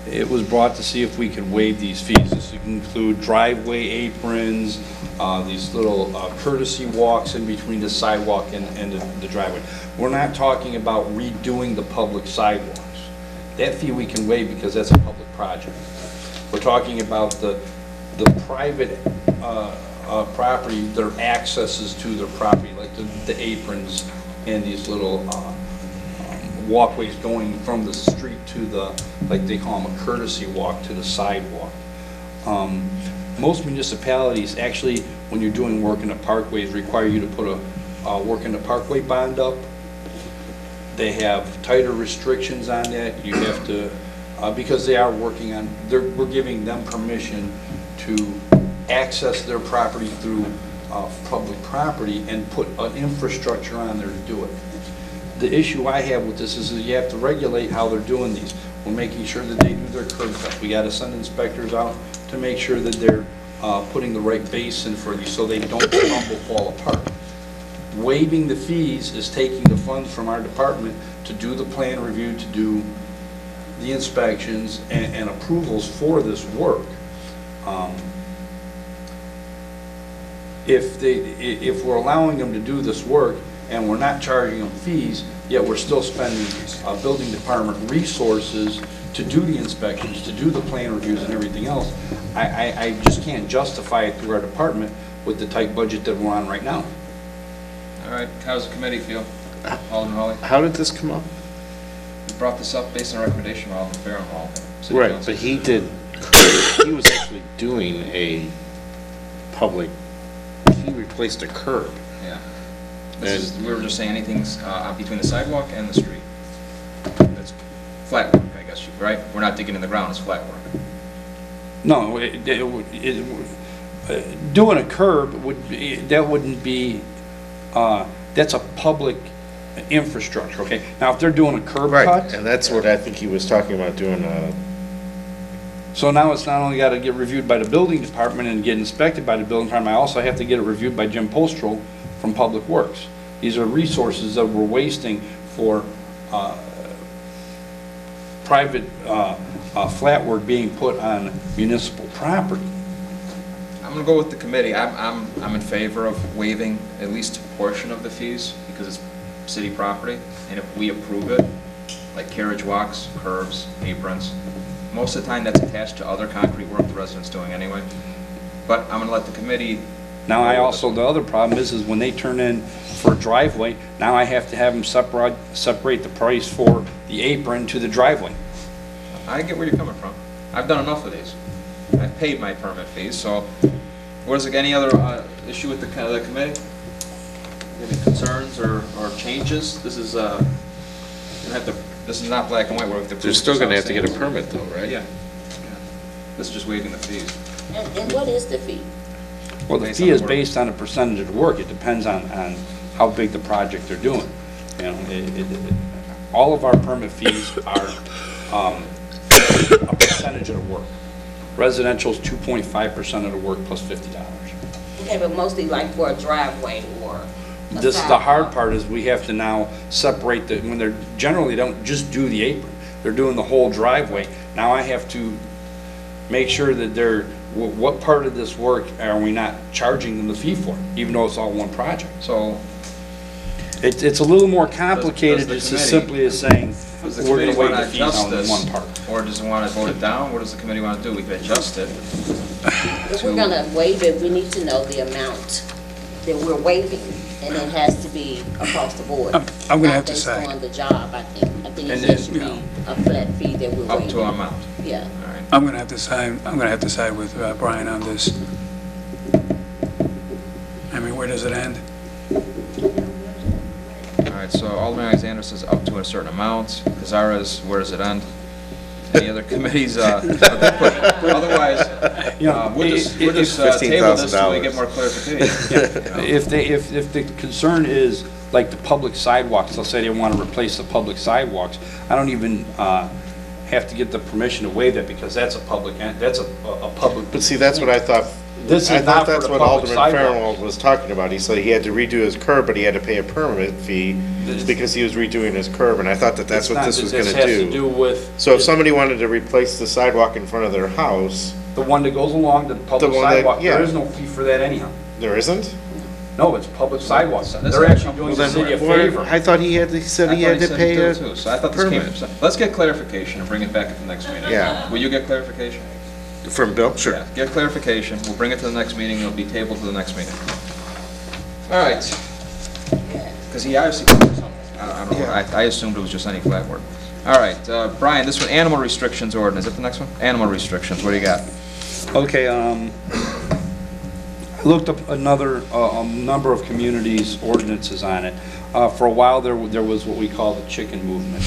It was brought to see if we could waive these fees. This would include driveway aprons, these little courtesy walks in between the sidewalk and the driveway. We're not talking about redoing the public sidewalks. That fee we can waive because that's a public project. We're talking about the private property, their accesses to their property, like the aprons and these little walkways going from the street to the, like they call them a courtesy walk, to the sidewalk. Most municipalities actually, when you're doing work in the parkways, require you to put a work in the parkway bond up. They have tighter restrictions on that. You have to, because they are working on, we're giving them permission to access their property through public property and put an infrastructure on there to do it. The issue I have with this is that you have to regulate how they're doing these. We're making sure that they do their curb cuts. We got to send inspectors out to make sure that they're putting the right base in for these so they don't crumble, fall apart. Waiving the fees is taking the funds from our department to do the plan review, to do the inspections and approvals for this work. If we're allowing them to do this work and we're not charging them fees, yet we're still spending building department resources to do the inspections, to do the plan reviews and everything else, I just can't justify it through our department with the tight budget that we're on right now. All right, how does the committee feel? Alderman Hawley? How did this come up? We brought this up based on a recommendation from Alderman Farrenhall. Right, but he was actually doing a public, he replaced a curb. Yeah. We were just saying anything's between the sidewalk and the street. That's flat work, I guess, right? We're not digging in the ground, it's flat work. No, doing a curb wouldn't be, that's a public infrastructure, okay? Now, if they're doing a curb cut. Right, and that's what I think he was talking about, doing So now it's not only got to get reviewed by the building department and get inspected by the building department, I also have to get it reviewed by Jim Postro from Public Works. These are resources that we're wasting for private flat work being put on municipal property. I'm going to go with the committee. I'm in favor of waiving at least a portion of the fees because it's city property. And if we approve it, like carriage walks, curbs, aprons, most of the time that's attached to other concrete work the resident's doing anyway. But I'm going to let the committee. Now the other problem is when they turn in for a driveway, now I have to have them separate the price for the apron to the driveway. I get where you're coming from. I've done enough of these. I've paid my permit fees, so any other issue with the committee? Any concerns or changes? This is this is not black and white. they're still going to have to get a permit though, right? Yeah. This is just waiving the fees. And what is the fee? Well, the fee is based on a percentage of the work. It depends on how big the project they're doing. You know, all of our permit fees are a percentage of the work. Residential is 2.5% of the work plus $50. Okay, but mostly like for a driveway or This is the hard part is we have to now separate when they're generally don't just do the apron. They're doing the whole driveway. Now I have to make sure that what part of this work are we not charging them the fee for, even though it's all one project. So it's a little more complicated just as simply as saying we're going to waive the fees on one part. Or does it want to vote it down? What does the committee want to do? We can adjust it. If we're going to waive it, we need to know the amount that we're waiving, and it has to be across the board. I'm going to have to say. Based on the job, I think it has to be a flat fee that we're waiving. Up to an amount. Yeah. All right. I'm gonna have to side with Brian on this. I mean, where does it end? All right, so Alderman Alexander says up to a certain amount. Cazares, where does it end? Any other committees? Otherwise, we'll just table this till we get more clarification. If the concern is like the public sidewalks, they'll say they want to replace the public sidewalks. I don't even have to get the permission to waive that because that's a public, a public. But see, that's what I thought. This I is thought not for that's the what public Alderman sidewalk. Farnwell was talking about. He said he had to redo his curb, but he had to pay a permit fee because he was redoing his curb, and I thought that that's what this was gonna This has to do with. So if somebody wanted to replace the sidewalk in front of their house, The one that goes along the public one that- sidewalk, yeah. there is no fee for that anyhow. there isn't? No, it's public sidewalks. This They're actually doing Well, the then city a Where- favor. I thought he said he had to pay a too, so I thought this came, permit. so let's get clarification and bring it back at the next meeting. Yeah. Will you get clarification? From Bill? Sure. Yeah, get clarification, we'll bring it to the next meeting, it'll be tabled to the next meeting. All right. Because he obviously told me something. I don't know, I assumed it was just any flat work. All right, Brian, this one, animal restrictions ordinance, is that the next one? Animal restrictions, what do you got? Okay, I looked up a number of communities' ordinances on it. For a while, there was what we call the chicken movement,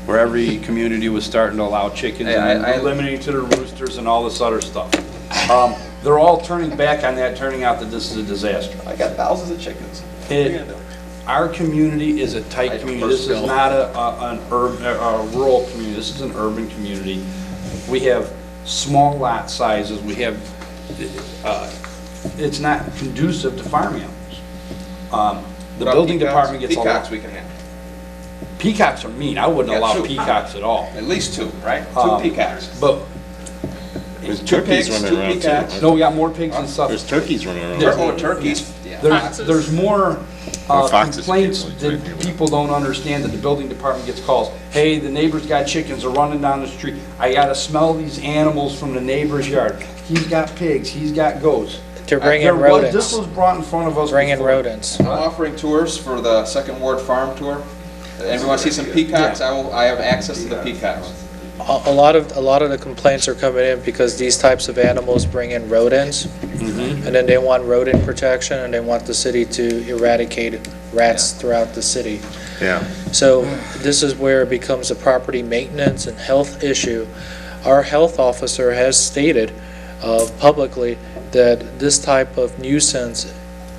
where every community was starting to allow chickens and then eliminating to the roosters and all this other stuff. They're all turning back on that, turning out that this is a disaster. I got thousands of chickens. Our community is a tight community. This is not a rural community. This is an urban community. We have small lot sizes. We have, it's not conducive to farm animals. The building department gets a lot. Peacocks we can handle. Peacocks are mean. I wouldn't allow two. peacocks at all. At least two, right? Two peacocks. But There's Two turkeys pigs, running two around peacocks. too. no, we got more pigs and stuff. There's turkeys running around. Oh, turkeys. Yeah. There's more foxes complaints occasionally, that too. people don't understand, that the building department gets calls. Hey, the neighbor's got chickens, they're running down the street. I gotta smell these animals from the neighbor's yard. He's got pigs, he's got goats. They're bringing This rodents, was brought in front of us bringing before. rodents. I'm offering tours for the Second Ward Farm Tour. Everyone see some peacocks? I have access to the peacocks. A lot of the complaints are coming in because these types of animals bring in rodents, and then they want rodent protection, and they want the city to eradicate rats throughout the city. Yeah. So this is where it becomes a property maintenance and health issue. Our health officer has stated publicly that this type of nuisance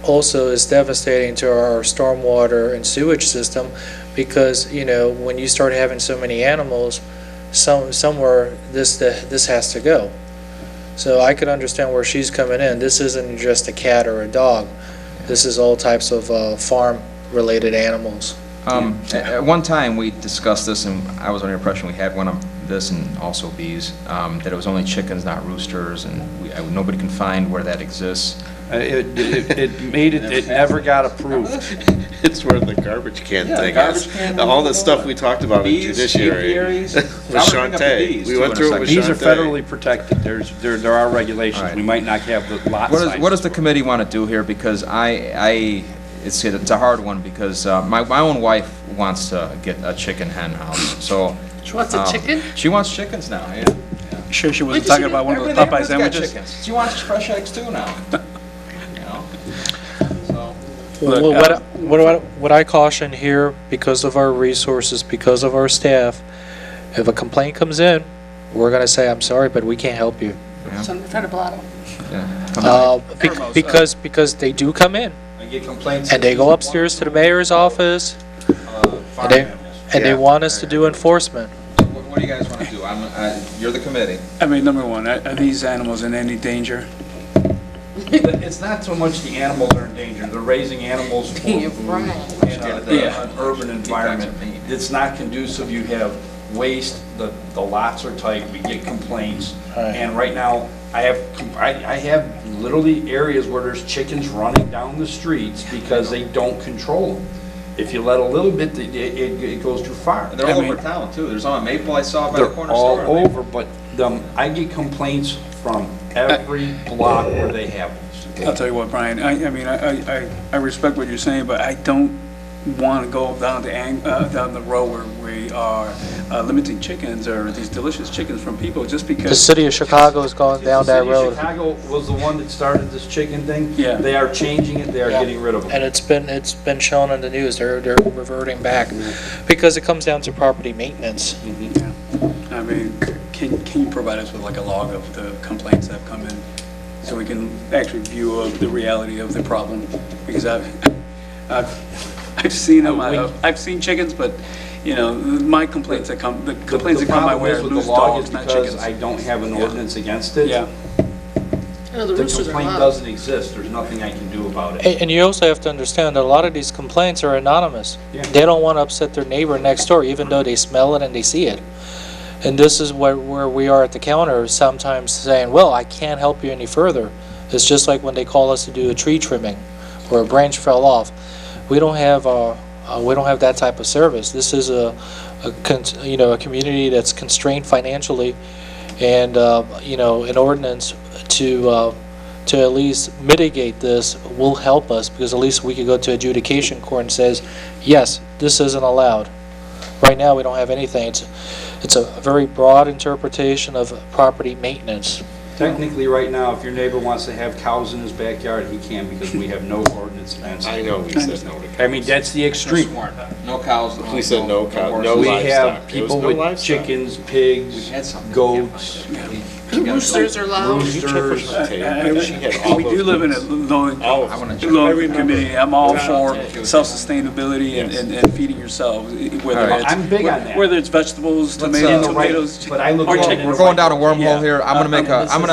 also is devastating to our stormwater and sewage system because, you know, when you start having so many animals, somewhere this has to go. So I could understand where she's coming in. This isn't just a cat or a dog. This is all types of farm-related animals. At one time, we discussed this, and I was under the impression we had one of this and also bees, that it was only chickens, not roosters, and nobody can find where that exists. It never got approved. It's where the garbage can Yeah, thing garbage is. can All the removal, stuff we talked about in bees, judiciary apiaries. with Now we're bringing up the Shantae. bees, We too, went in a through it with These are Shantae. federally protected. There are regulations. All right. We might not have the lot size. What does the committee want to do here? Because it's a hard one, because my own wife wants to get a chicken hen house, so. She wants a chicken? She wants chickens now, yeah. Sure she wasn't Wait, talking does she about one of those Everybody- Popeye everyone's got sandwiches? chickens. She wants fresh eggs too now. You know? So, Look, What I caution here, because of our resources, because of our staff, if a complaint comes in, we're gonna say, I'm sorry, but we can't help you. Send her to Bilotto. Because they do come in, I get complaints. and they go upstairs to the mayor's office, Farm and animals. they want us to do enforcement. what do you guys want to do? You're the committee. I mean, number one, are these animals in any danger? It's not so much the animals are in danger. They're raising animals for You're food right. in an urban environment. It's not conducive. You have waste, the lots are tight, we get complaints. And right now, I have literally areas where there's chickens running down the streets because they don't control them. If you let a little bit, it goes too far. And they're all over town too. There's one on Maple I saw by the They're corner all store. over, but I get complaints from every block where they have them. I'll tell you what, Brian, I mean, I respect what you're saying, but I don't want to go down the road where we are limiting chickens or these delicious chickens from people just because. The city of Chicago has gone down that road. The city of Chicago was the one that started this chicken thing. Yeah. They are changing it, they are getting rid of them. And it's been shown in the news, they're reverting back, because it comes down to property maintenance. Yeah. I mean, can you provide us with like a log of the complaints that have come in so we can actually view the reality of the problem? Because I've seen them. I've seen chickens, but you know, my complaints that come, the complaints that come my way are loose dogs, not chickens. I don't have an ordinance against it. Yeah. The The roosters are complaint loud. doesn't exist, there's nothing I can do about it. And you also have to understand that a lot of these complaints are anonymous. Yeah. They don't want to upset their neighbor next door, even though they smell it and they see it. And this is where we are at the counter, sometimes saying, well, I can't help you any further. It's just like when they call us to do a tree trimming or a branch fell off. We don't have that type of service. This is a community that's constrained financially, and an ordinance to at least mitigate this will help us, because at least we could go to adjudication court and says, yes, this isn't allowed. Right now, we don't have anything. It's a very broad interpretation of property maintenance. Technically, right now, if your neighbor wants to have cows in his backyard, he can, because we have no ordinance against it. I know we said no to cows. I mean, that's the extreme. No cows. We said no cows, no We livestock. have There was people no with livestock. chickens, pigs, goats, Roosters are loud. You check her roosters. tape. She had all We those do live in a things. low I want to income community. I'm all for self-sustainability and feeding yourself, whether All right. it's, I'm big on that. whether it's vegetables, Let's, tomatoes, But I look or at chicken. We're going down a wormhole Yeah. here. I'm gonna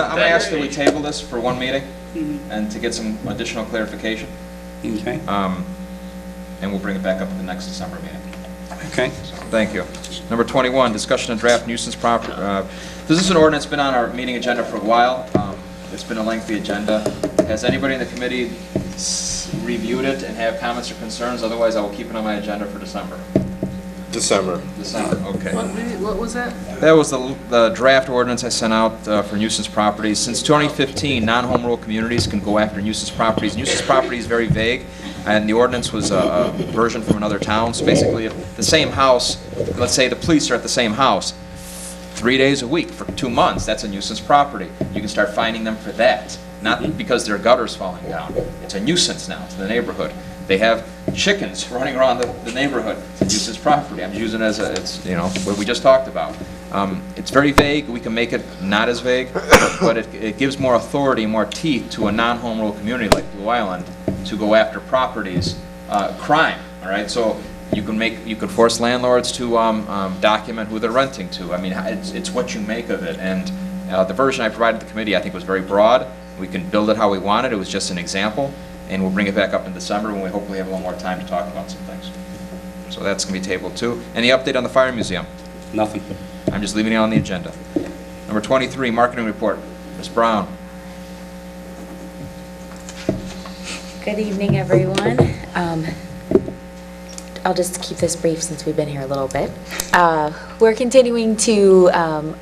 I'm ask that we table this for one meeting and to get some additional clarification. Okay, And we'll bring it back up at the next December meeting. okay. Thank you. Number 21, discussion of draft nuisance property. This is an ordinance been on our meeting agenda for a while. It's been a lengthy agenda. Has anybody in the committee reviewed it and have comments or concerns? Otherwise, I will keep it on my agenda for December. December. Okay. What was that? That was the draft ordinance I sent out for nuisance properties. Since 2015, non-home rule communities can go after nuisance properties. Nuisance property is very vague, and the ordinance was a version from another town. So basically, if the same house, let's say the police are at the same house 3 days a week for 2 months, that's a nuisance property. You can start fining them for that, not because their gutter's falling down. It's a nuisance now to the neighborhood. They have chickens running around the neighborhood. It's a nuisance property. I'm using it as what we just talked about. It's very vague. We can make it not as vague, but it gives more authority, more teeth to a non-home rule community like Blue Island to go after properties, crime. All right, so you can force landlords to document who they're renting to. I mean, it's what you make of it. And the version I provided the committee, I think, was very broad. We can build it how we want it. It was just an example. And we'll bring it back up in December when we hopefully have a little more time to talk about some things. So that's going to be tabled too. Any update on the fire museum? Nothing. I'm just leaving it on the agenda. Number 23, marketing report. Ms. Brown. Good evening, everyone. I'll just keep this brief since we've been here a little bit. We're continuing to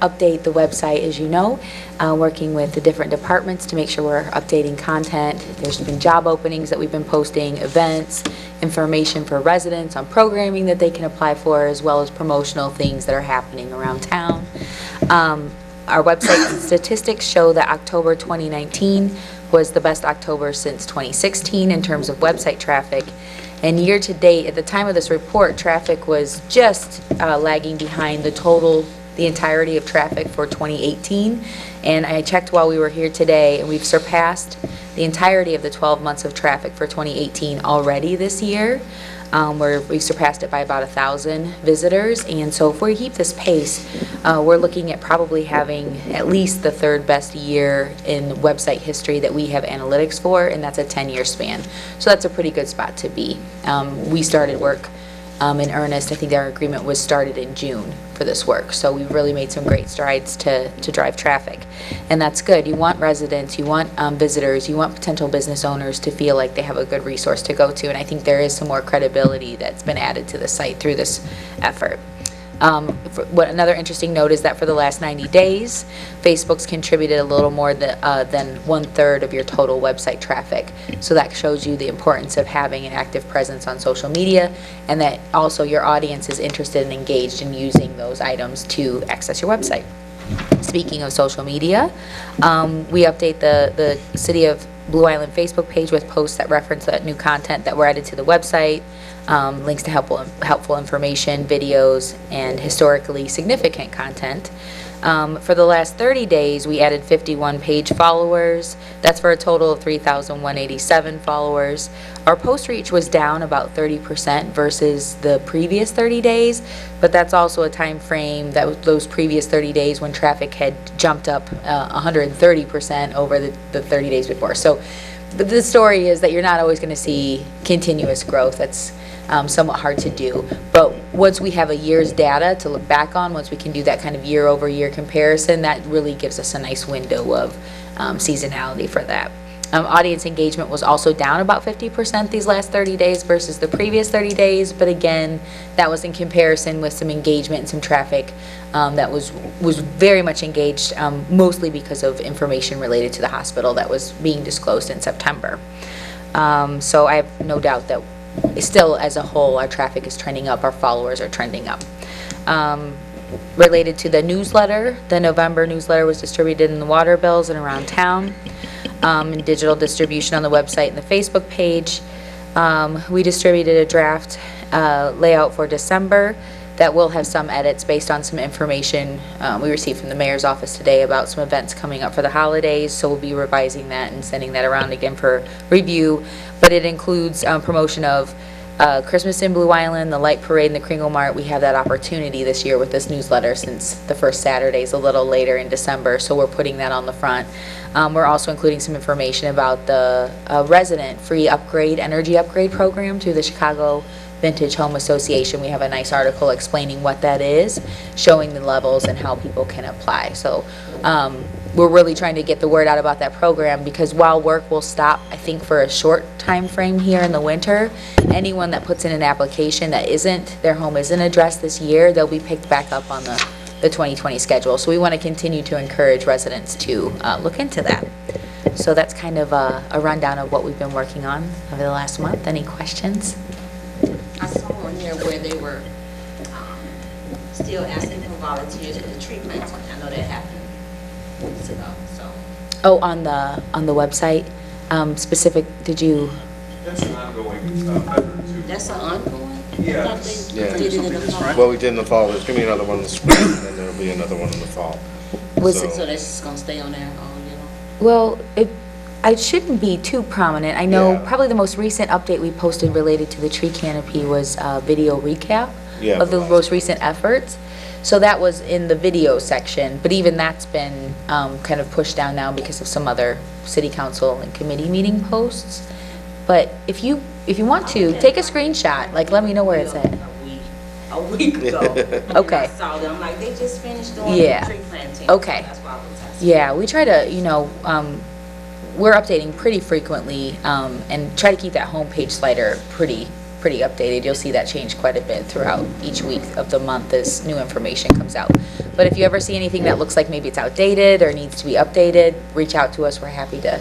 update the website, as you know, working with the different departments to make sure we're updating content. There's been job openings that we've been posting, events, information for residents on programming that they can apply for, as well as promotional things that are happening around town. Our website statistics show that October 2019 was the best October since 2016 in terms of website traffic. And year to date, at the time of this report, traffic was just lagging behind the entirety of traffic for 2018. And I checked while we were here today, and we've surpassed the entirety of the 12 months of traffic for 2018 already this year, where we've surpassed it by about 1,000 visitors. And so if we keep this pace, we're looking at probably having at least the third best year in website history that we have analytics for, and that's a 10-year span. So that's a pretty good spot to be. We started work in earnest. I think our agreement was started in June for this work. So we've really made some great strides to drive traffic. And that's good. You want residents, you want visitors, you want potential business owners to feel like they have a good resource to go to. And I think there is some more credibility that's been added to the site through this effort. What another interesting note is that for the last 90 days, Facebook's contributed a little more than 1/3 of your total website traffic. So that shows you the importance of having an active presence on social media, and that also your audience is interested and engaged in using those items to access your website. Speaking of social media, we update the City of Blue Island Facebook page with posts that reference that new content that were added to the website, links to helpful information, videos, and historically significant content. For the last 30 days, we added 51 page followers. That's for a total of 3,187 followers. Our post reach was down about 30% versus the previous 30 days, but that's also a time frame that was those previous 30 days when traffic had jumped up 130% over the 30 days before. So the story is that you're not always going to see continuous growth. That's somewhat hard to do. But once we have a year's data to look back on, once we can do that kind of year-over-year comparison, that really gives us a nice window of seasonality for that. Audience engagement was also down about 50% these last 30 days versus the previous 30 days, but again, that was in comparison with some engagement and some traffic that was very much engaged, mostly because of information related to the hospital that was being disclosed in September. So I have no doubt that still, as a whole, our traffic is trending up, our followers are trending up. Related to the newsletter, the November newsletter was distributed in the water bills and around town, and digital distribution on the website and the Facebook page. We distributed a draft layout for December that will have some edits based on some information we received from the mayor's office today about some events coming up for the holidays, so we'll be revising that and sending that around again for review. But it includes promotion of Christmas in Blue Island, the Light Parade, and the Kringle Mart. We have that opportunity this year with this newsletter since the first Saturday is a little later in December, so we're putting that on the front. We're also including some information about the resident free energy upgrade program through the Chicago Vintage Home Association. We have a nice article explaining what that is, showing the levels and how people can apply. So we're really trying to get the word out about that program, because while work will stop, I think, for a short time frame here in the winter, anyone that puts in an application that their home isn't addressed this year, they'll be picked back up on the 2020 schedule. So we want to continue to encourage residents to look into that. So that's kind of a rundown of what we've been working on over the last month. Any questions? I saw on here where they were still asking for volunteers for the tree planting. I know that happened weeks ago, so. Oh, on the website, did you? That's an ongoing effort too. That's an ongoing? Yeah. I thought they did it in the fall. Well, we did in the fall, there's gonna be another one in the spring, and then there'll be another one in the fall. So that's just gonna stay on there all year long? Well, it shouldn't be too prominent. I know Yeah. probably the most recent update we posted related to the tree canopy was a video recap Yeah, of the most recent efforts. So that was in the video section, but even that's been kind of pushed down now because of some other city council and committee meeting posts. But if you want to, take a screenshot, like let me know where it's at. A week ago. Okay. I saw them, like, they just finished doing Yeah. the tree planting. Okay. That's why I was asking. Yeah, we try to, we're updating pretty frequently, and try to keep that homepage slider pretty updated. You'll see that change quite a bit throughout each week of the month as new information comes out. But if you ever see anything that looks like maybe it's outdated or needs to be updated, reach out to us. We're happy to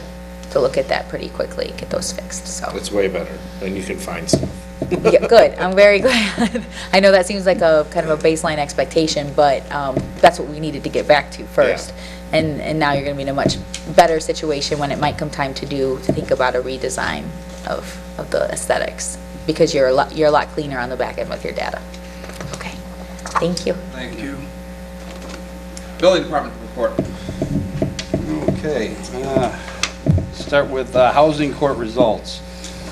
look at that pretty quickly, get those fixed, so. It's way better, and you can find stuff. Yeah, good, I'm very glad. I know that seems like a kind of a baseline expectation, but that's what we needed to get back to first. Yeah. And now you're gonna be in a much better situation when it might come time to think about a redesign of the aesthetics, because you're a lot cleaner on the back end with your data. Okay, thank you. Thank you. Building Department report. Okay, start with housing court results.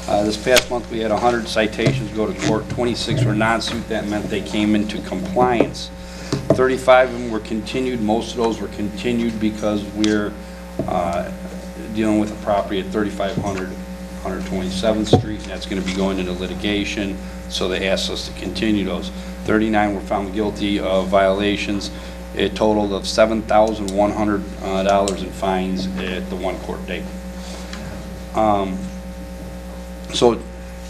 This past month, we had 100 citations go to court, 26 were non-suit. That meant they came into compliance. 35 of them were continued. Most of those were continued because we're dealing with a property at 3500 127th Street, and that's going to be going into litigation, so they asked us to continue those. 39 were found guilty of violations. A total of $7,100 in fines at the one court date. So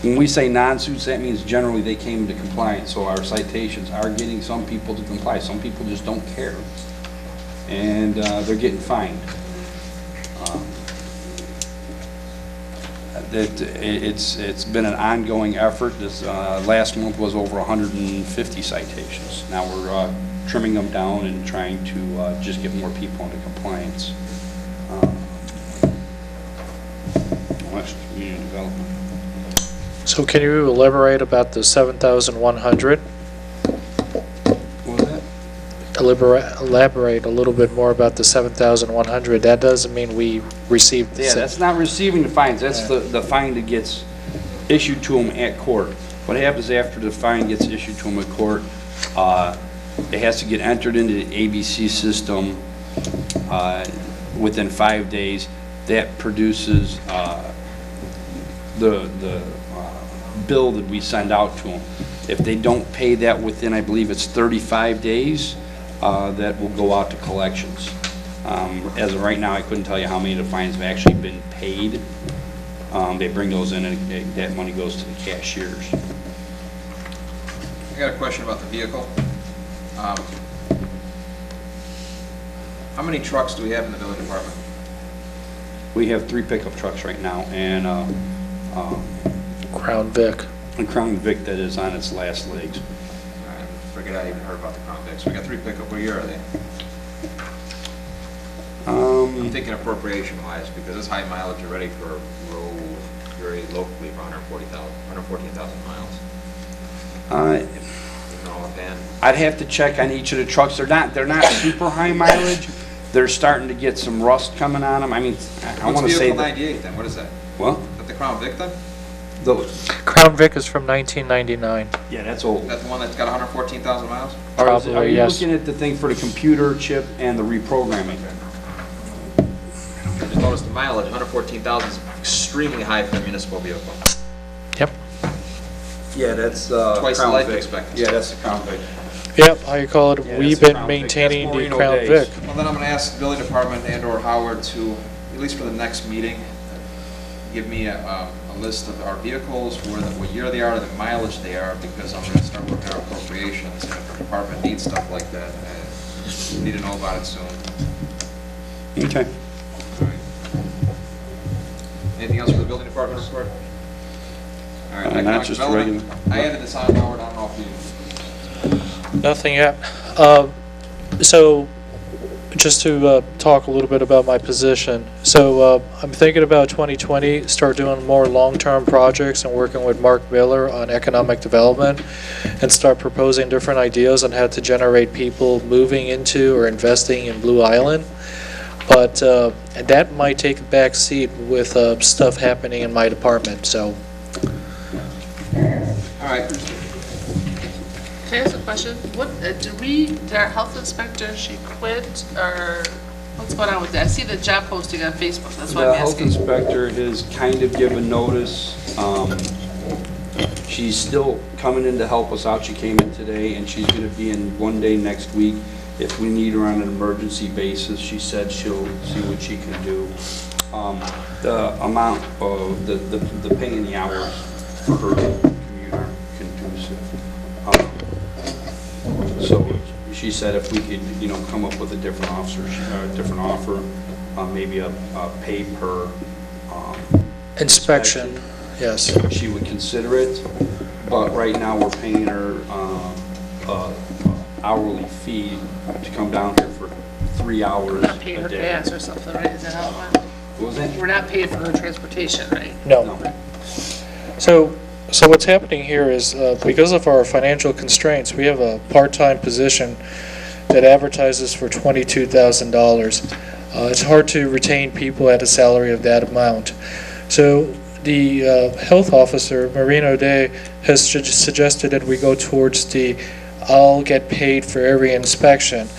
when we say non-suits, that means generally they came into compliance, so our citations are getting some people to comply. Some people just don't care, and they're getting fined. It's been an ongoing effort. This last month was over 150 citations. Now we're trimming them down and trying to just get more people into compliance. Community development. So can you elaborate about the 7,100? What was that? Elaborate a little bit more about the 7,100. That doesn't mean we received. Yeah, that's not receiving the fines. That's the fine that gets issued to them at court. What happens after the fine gets issued to them at court, it has to get entered into the ABC system within 5 days. That produces the bill that we send out to them. If they don't pay that within, I believe it's 35 days, that will go out to collections. As of right now, I couldn't tell you how many of the fines have actually been paid. They bring those in and that money goes to the cashiers. I got a question about the vehicle. How many trucks do we have in the building department? We have 3 pickup trucks right now and Crown Vic. a Crown Vic that is on its last legs. I forget I even heard about the Crown Vic. So we got 3 pickup. What year are they? I'm thinking appropriation-wise, because it's high mileage already for a road very locally for 114,000 miles. I'd have to check on each of the trucks. They're not super high mileage. They're starting to get some rust coming on them. I mean, I want to say What's vehicle 98 then? What is that? What? Is that the Crown Vic then? Crown Vic is from 1999. Yeah, that's old. That's the one that's got 114,000 miles? Probably, Are you yes. looking at the thing for the computer chip and the reprogramming? I just noticed the mileage, 114,000 is extremely high for a municipal vehicle. Yep. Yeah, that's Twice the Crown life Vic. expectancy. Yeah, that's the Crown Vic. Yep, how you call it, Yeah, we've that's the been Crown Vic. maintaining That's the Moreno Crown days. Vic. Well, then I'm going to ask the building department and/or Howard to, at least for the next meeting, give me a list of our vehicles, what year they are, the mileage they are, because I'm going to start working our appropriations, and if the department needs stuff like that, I need to know about it soon. Okay. All right. Anything else for the building department report? All right, Not economic just development. regular. I added this on, Howard, I don't know if you... Nothing yet. So, just to talk a little bit about my position. So, I'm thinking about 2020, start doing more long-term projects and working with Mark Miller on economic development and start proposing different ideas on how to generate people moving into or investing in Blue Island. But that might take a back seat with stuff happening in my department, so. All right. Can I ask a question? What, did our health inspector, she quit, or what's going on with that? I see the job posting on Facebook, that's why The I'm health asking. inspector has kind of given notice. She's still coming in to help us out. She came in today, and she's going to be in one day next week. If we need her on an emergency basis, she said she'll see what she can do. The amount of the pay in the hours for her commute aren't conducive. So she said if we could, come up with a different offer, maybe a pay per Inspection, yes. she would consider it. But right now, we're paying her hourly fee to come down here for 3 hours We're not paying a her day. gas or something, right? Is that how it went? What was that? We're not paying for her transportation, right? No. So what's happening here is, because of our financial constraints, we have a part-time position that advertises for $22,000. It's hard to retain people at a salary of that amount. So the health officer, Maureen O'Day, has suggested that we go towards the I'll get paid for every inspection.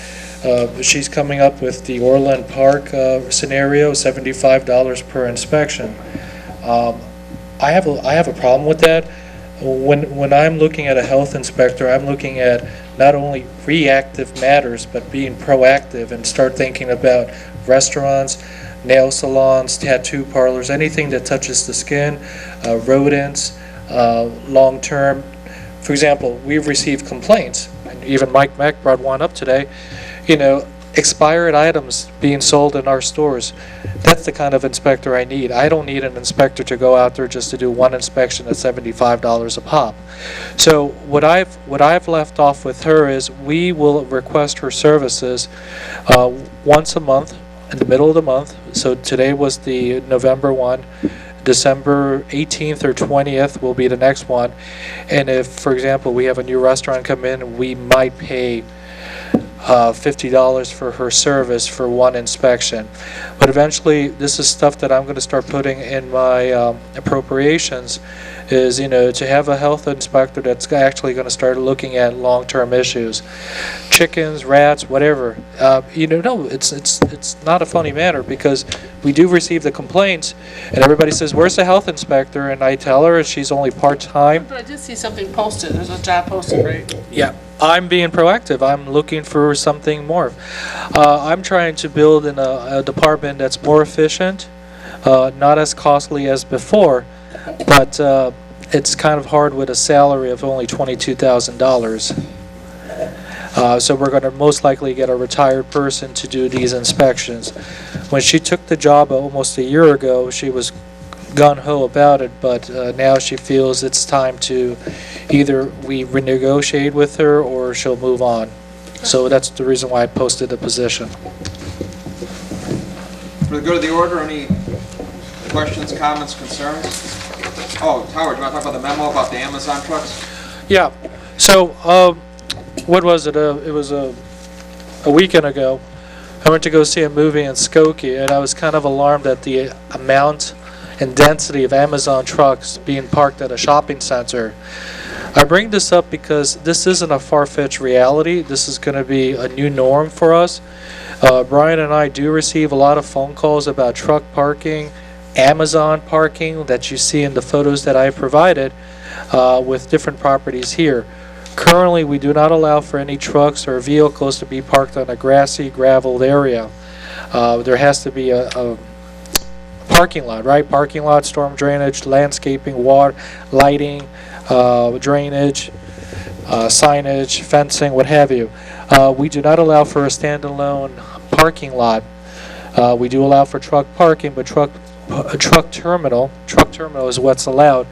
She's coming up with the Orland Park scenario, $75 per inspection. I have a problem with that. When I'm looking at a health inspector, I'm looking at not only reactive matters, but being proactive and start thinking about restaurants, nail salons, tattoo parlors, anything that touches the skin, rodents, long-term. For example, we've received complaints, and even Mike Mech brought one up today, expired items being sold in our stores. That's the kind of inspector I need. I don't need an inspector to go out there just to do one inspection at $75 a pop. So what I've left off with her is we will request her services once a month in the middle of the month. So today was the November one. December 18th or 20th will be the next one. And if, for example, we have a new restaurant come in, we might pay $50 for her service for one inspection. But eventually, this is stuff that I'm going to start putting in my appropriations, is, to have a health inspector that's actually going to start looking at long-term issues. Chickens, rats, whatever. No, it's not a funny matter, because we do receive the complaints, and everybody says, where's the health inspector? And I tell her she's only part-time. But I did see something posted, there's a job posted, right? Yeah. I'm being proactive. I'm looking for something more. I'm trying to build in a department that's more efficient, not as costly as before, but it's kind of hard with a salary of only $22,000. So we're going to most likely get a retired person to do these inspections. When she took the job almost a year ago, she was gung-ho about it, but now she feels it's time to either we renegotiate with her or she'll move on. So that's the reason why I posted the position. For the good of the order, any questions, comments, concerns? Oh, Howard, you want to talk about the memo about the Amazon trucks? Yeah. So what was it? It was a weekend ago. I went to go see a movie in Skokie, and I was kind of alarmed at the amount and density of Amazon trucks being parked at a shopping center. I bring this up because this isn't a far-fetched reality. This is going to be a new norm for us. Brian and I do receive a lot of phone calls about truck parking, Amazon parking that you see in the photos that I provided with different properties here. Currently, we do not allow for any trucks or vehicles to be parked on a grassy, graveled area. There has to be a parking lot, right? Parking lot, storm drainage, landscaping, water, lighting, drainage, signage, fencing, what have you. We do not allow for a standalone parking lot. We do allow for truck parking, but truck terminal is what's allowed.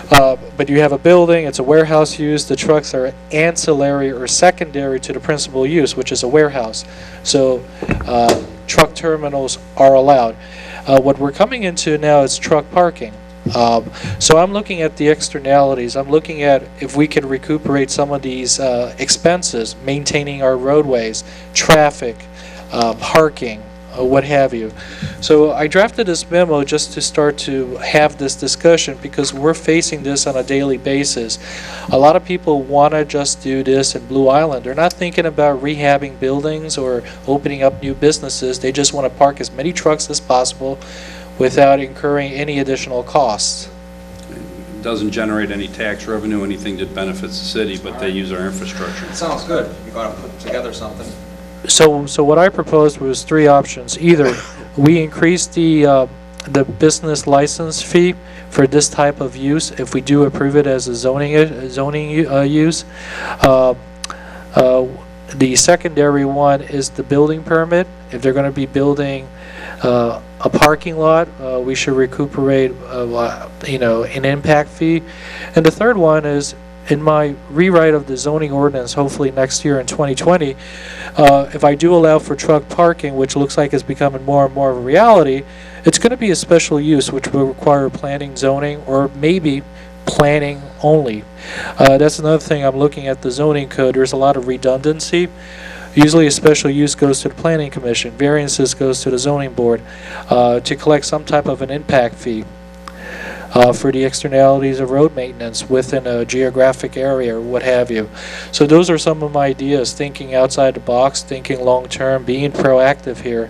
But you have a building, it's a warehouse use, the trucks are ancillary or secondary to the principal use, which is a warehouse. So truck terminals are allowed. What we're coming into now is truck parking. So I'm looking at the externalities. I'm looking at if we can recuperate some of these expenses, maintaining our roadways, traffic, parking, what have you. So I drafted this memo just to start to have this discussion, because we're facing this on a daily basis. A lot of people want to just do this in Blue Island. They're not thinking about rehabbing buildings or opening up new businesses. They just want to park as many trucks as possible without incurring any additional costs. It doesn't generate any tax revenue, anything that benefits the city, but they use our infrastructure. It sounds good. You're going to put together something. So what I proposed was three options. Either we increase the business license fee for this type of use if we do approve it as a zoning use. The secondary one is the building permit. If they're going to be building a parking lot, we should recuperate an impact fee. And the third one is, in my rewrite of the zoning ordinance, hopefully next year in 2020, if I do allow for truck parking, which looks like it's becoming more and more of a reality, it's going to be a special use which will require planning, zoning, or maybe planning only. That's another thing I'm looking at the zoning code. There's a lot of redundancy. Usually a special use goes to the planning commission, variances goes to the zoning board to collect some type of an impact fee. For the externalities of road maintenance within a geographic area or what have you. So those are some of my ideas, thinking outside the box, thinking long-term, being proactive here.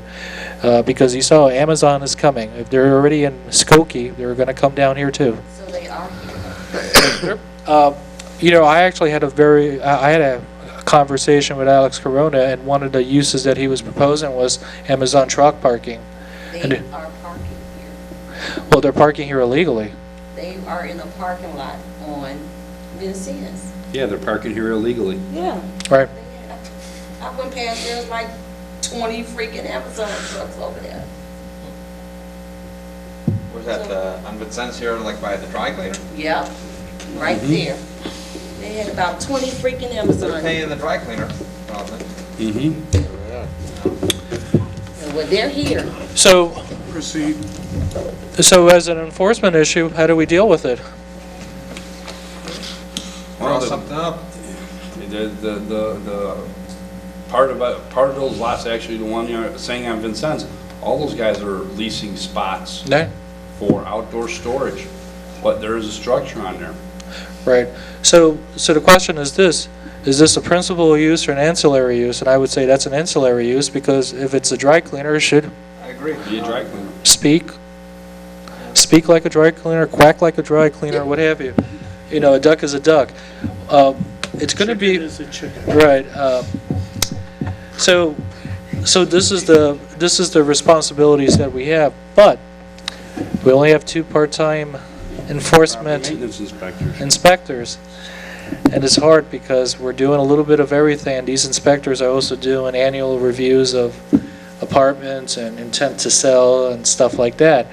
Because you saw Amazon is coming. If they're already in Skokie, they're going to come down here too. So they are here. I actually had a conversation with Alex Corona, and one of the uses that he was proposing was Amazon truck parking. They are parking here. Well, they're parking here illegally. they are in a parking lot on Vincennes. Yeah, they're parking here illegally. Yeah. Right. I went past, there's like 20 freaking Amazon trucks over there. Where's that, on Vincennes here, like by the dry cleaner? Yep, right there. They had about 20 freaking They're Amazon. paying the dry cleaner, probably. Well, they're here. So, Proceed. so as an enforcement issue, how do we deal with it? Draw something up. The part of those lots, actually, the one you're saying on Vincennes, all those guys are leasing spots Yeah. for outdoor storage, but there is a structure on there. Right. So the question is this a principal use or an ancillary use? And I would say that's an ancillary use, because if it's a dry cleaner, it should I agree. Be a dry cleaner. speak like a dry cleaner, quack like a dry cleaner, what have you. You know, a duck is a duck. It's going to be Chicken is a chicken. right. So this is the responsibilities that we have, but we only have 2 part-time enforcement Maintenance inspectors. inspectors. And it's hard because we're doing a little bit of everything, and these inspectors are also doing annual reviews of apartments and intent to sell and stuff like that.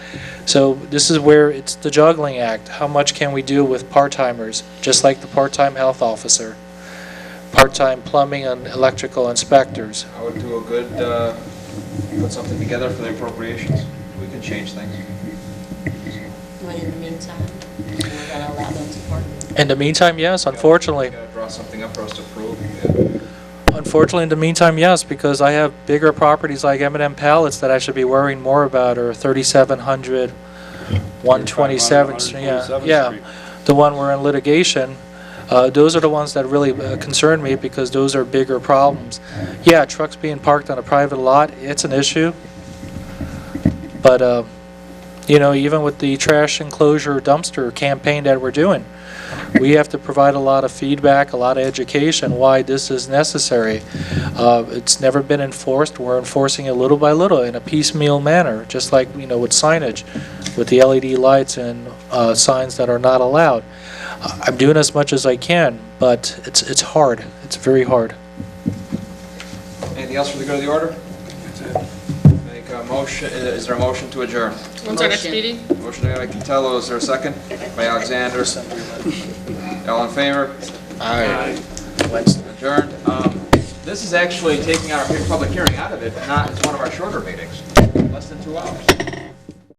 So this is where it's the juggling act. How much can we do with part-timers, just like the part-time health officer, part-time plumbing and electrical inspectors? I would do a good, put something together for the appropriations. We can change things. But in the meantime, we're gonna allow them to park. In the meantime, yes, unfortunately. You gotta draw something up for us to approve. Unfortunately, in the meantime, yes, because I have bigger properties like M&M Pallets that I should be worrying more about, or 3700, 127, yeah, the one we're in litigation. Those are the ones that really concern me, because those are bigger problems. Yeah, trucks being parked on a private lot, it's an issue. But, you know, even with the trash enclosure dumpster campaign that we're doing, we have to provide a lot of feedback, a lot of education why this is necessary. It's never been enforced. We're enforcing it little by little in a piecemeal manner, just like, you know, with signage, with the LED lights and signs that are not allowed. I'm doing as much as I can, but it's hard. It's very hard. Anything else for the good of the order? Make a motion, is there a motion to adjourn? When's our next meeting? Motion by Cantelo, is there a second? By Alexander. All in favor? Aye. Adjourned. This is actually taking our public hearing out of it, it's one of our shorter meetings, less than 2 hours.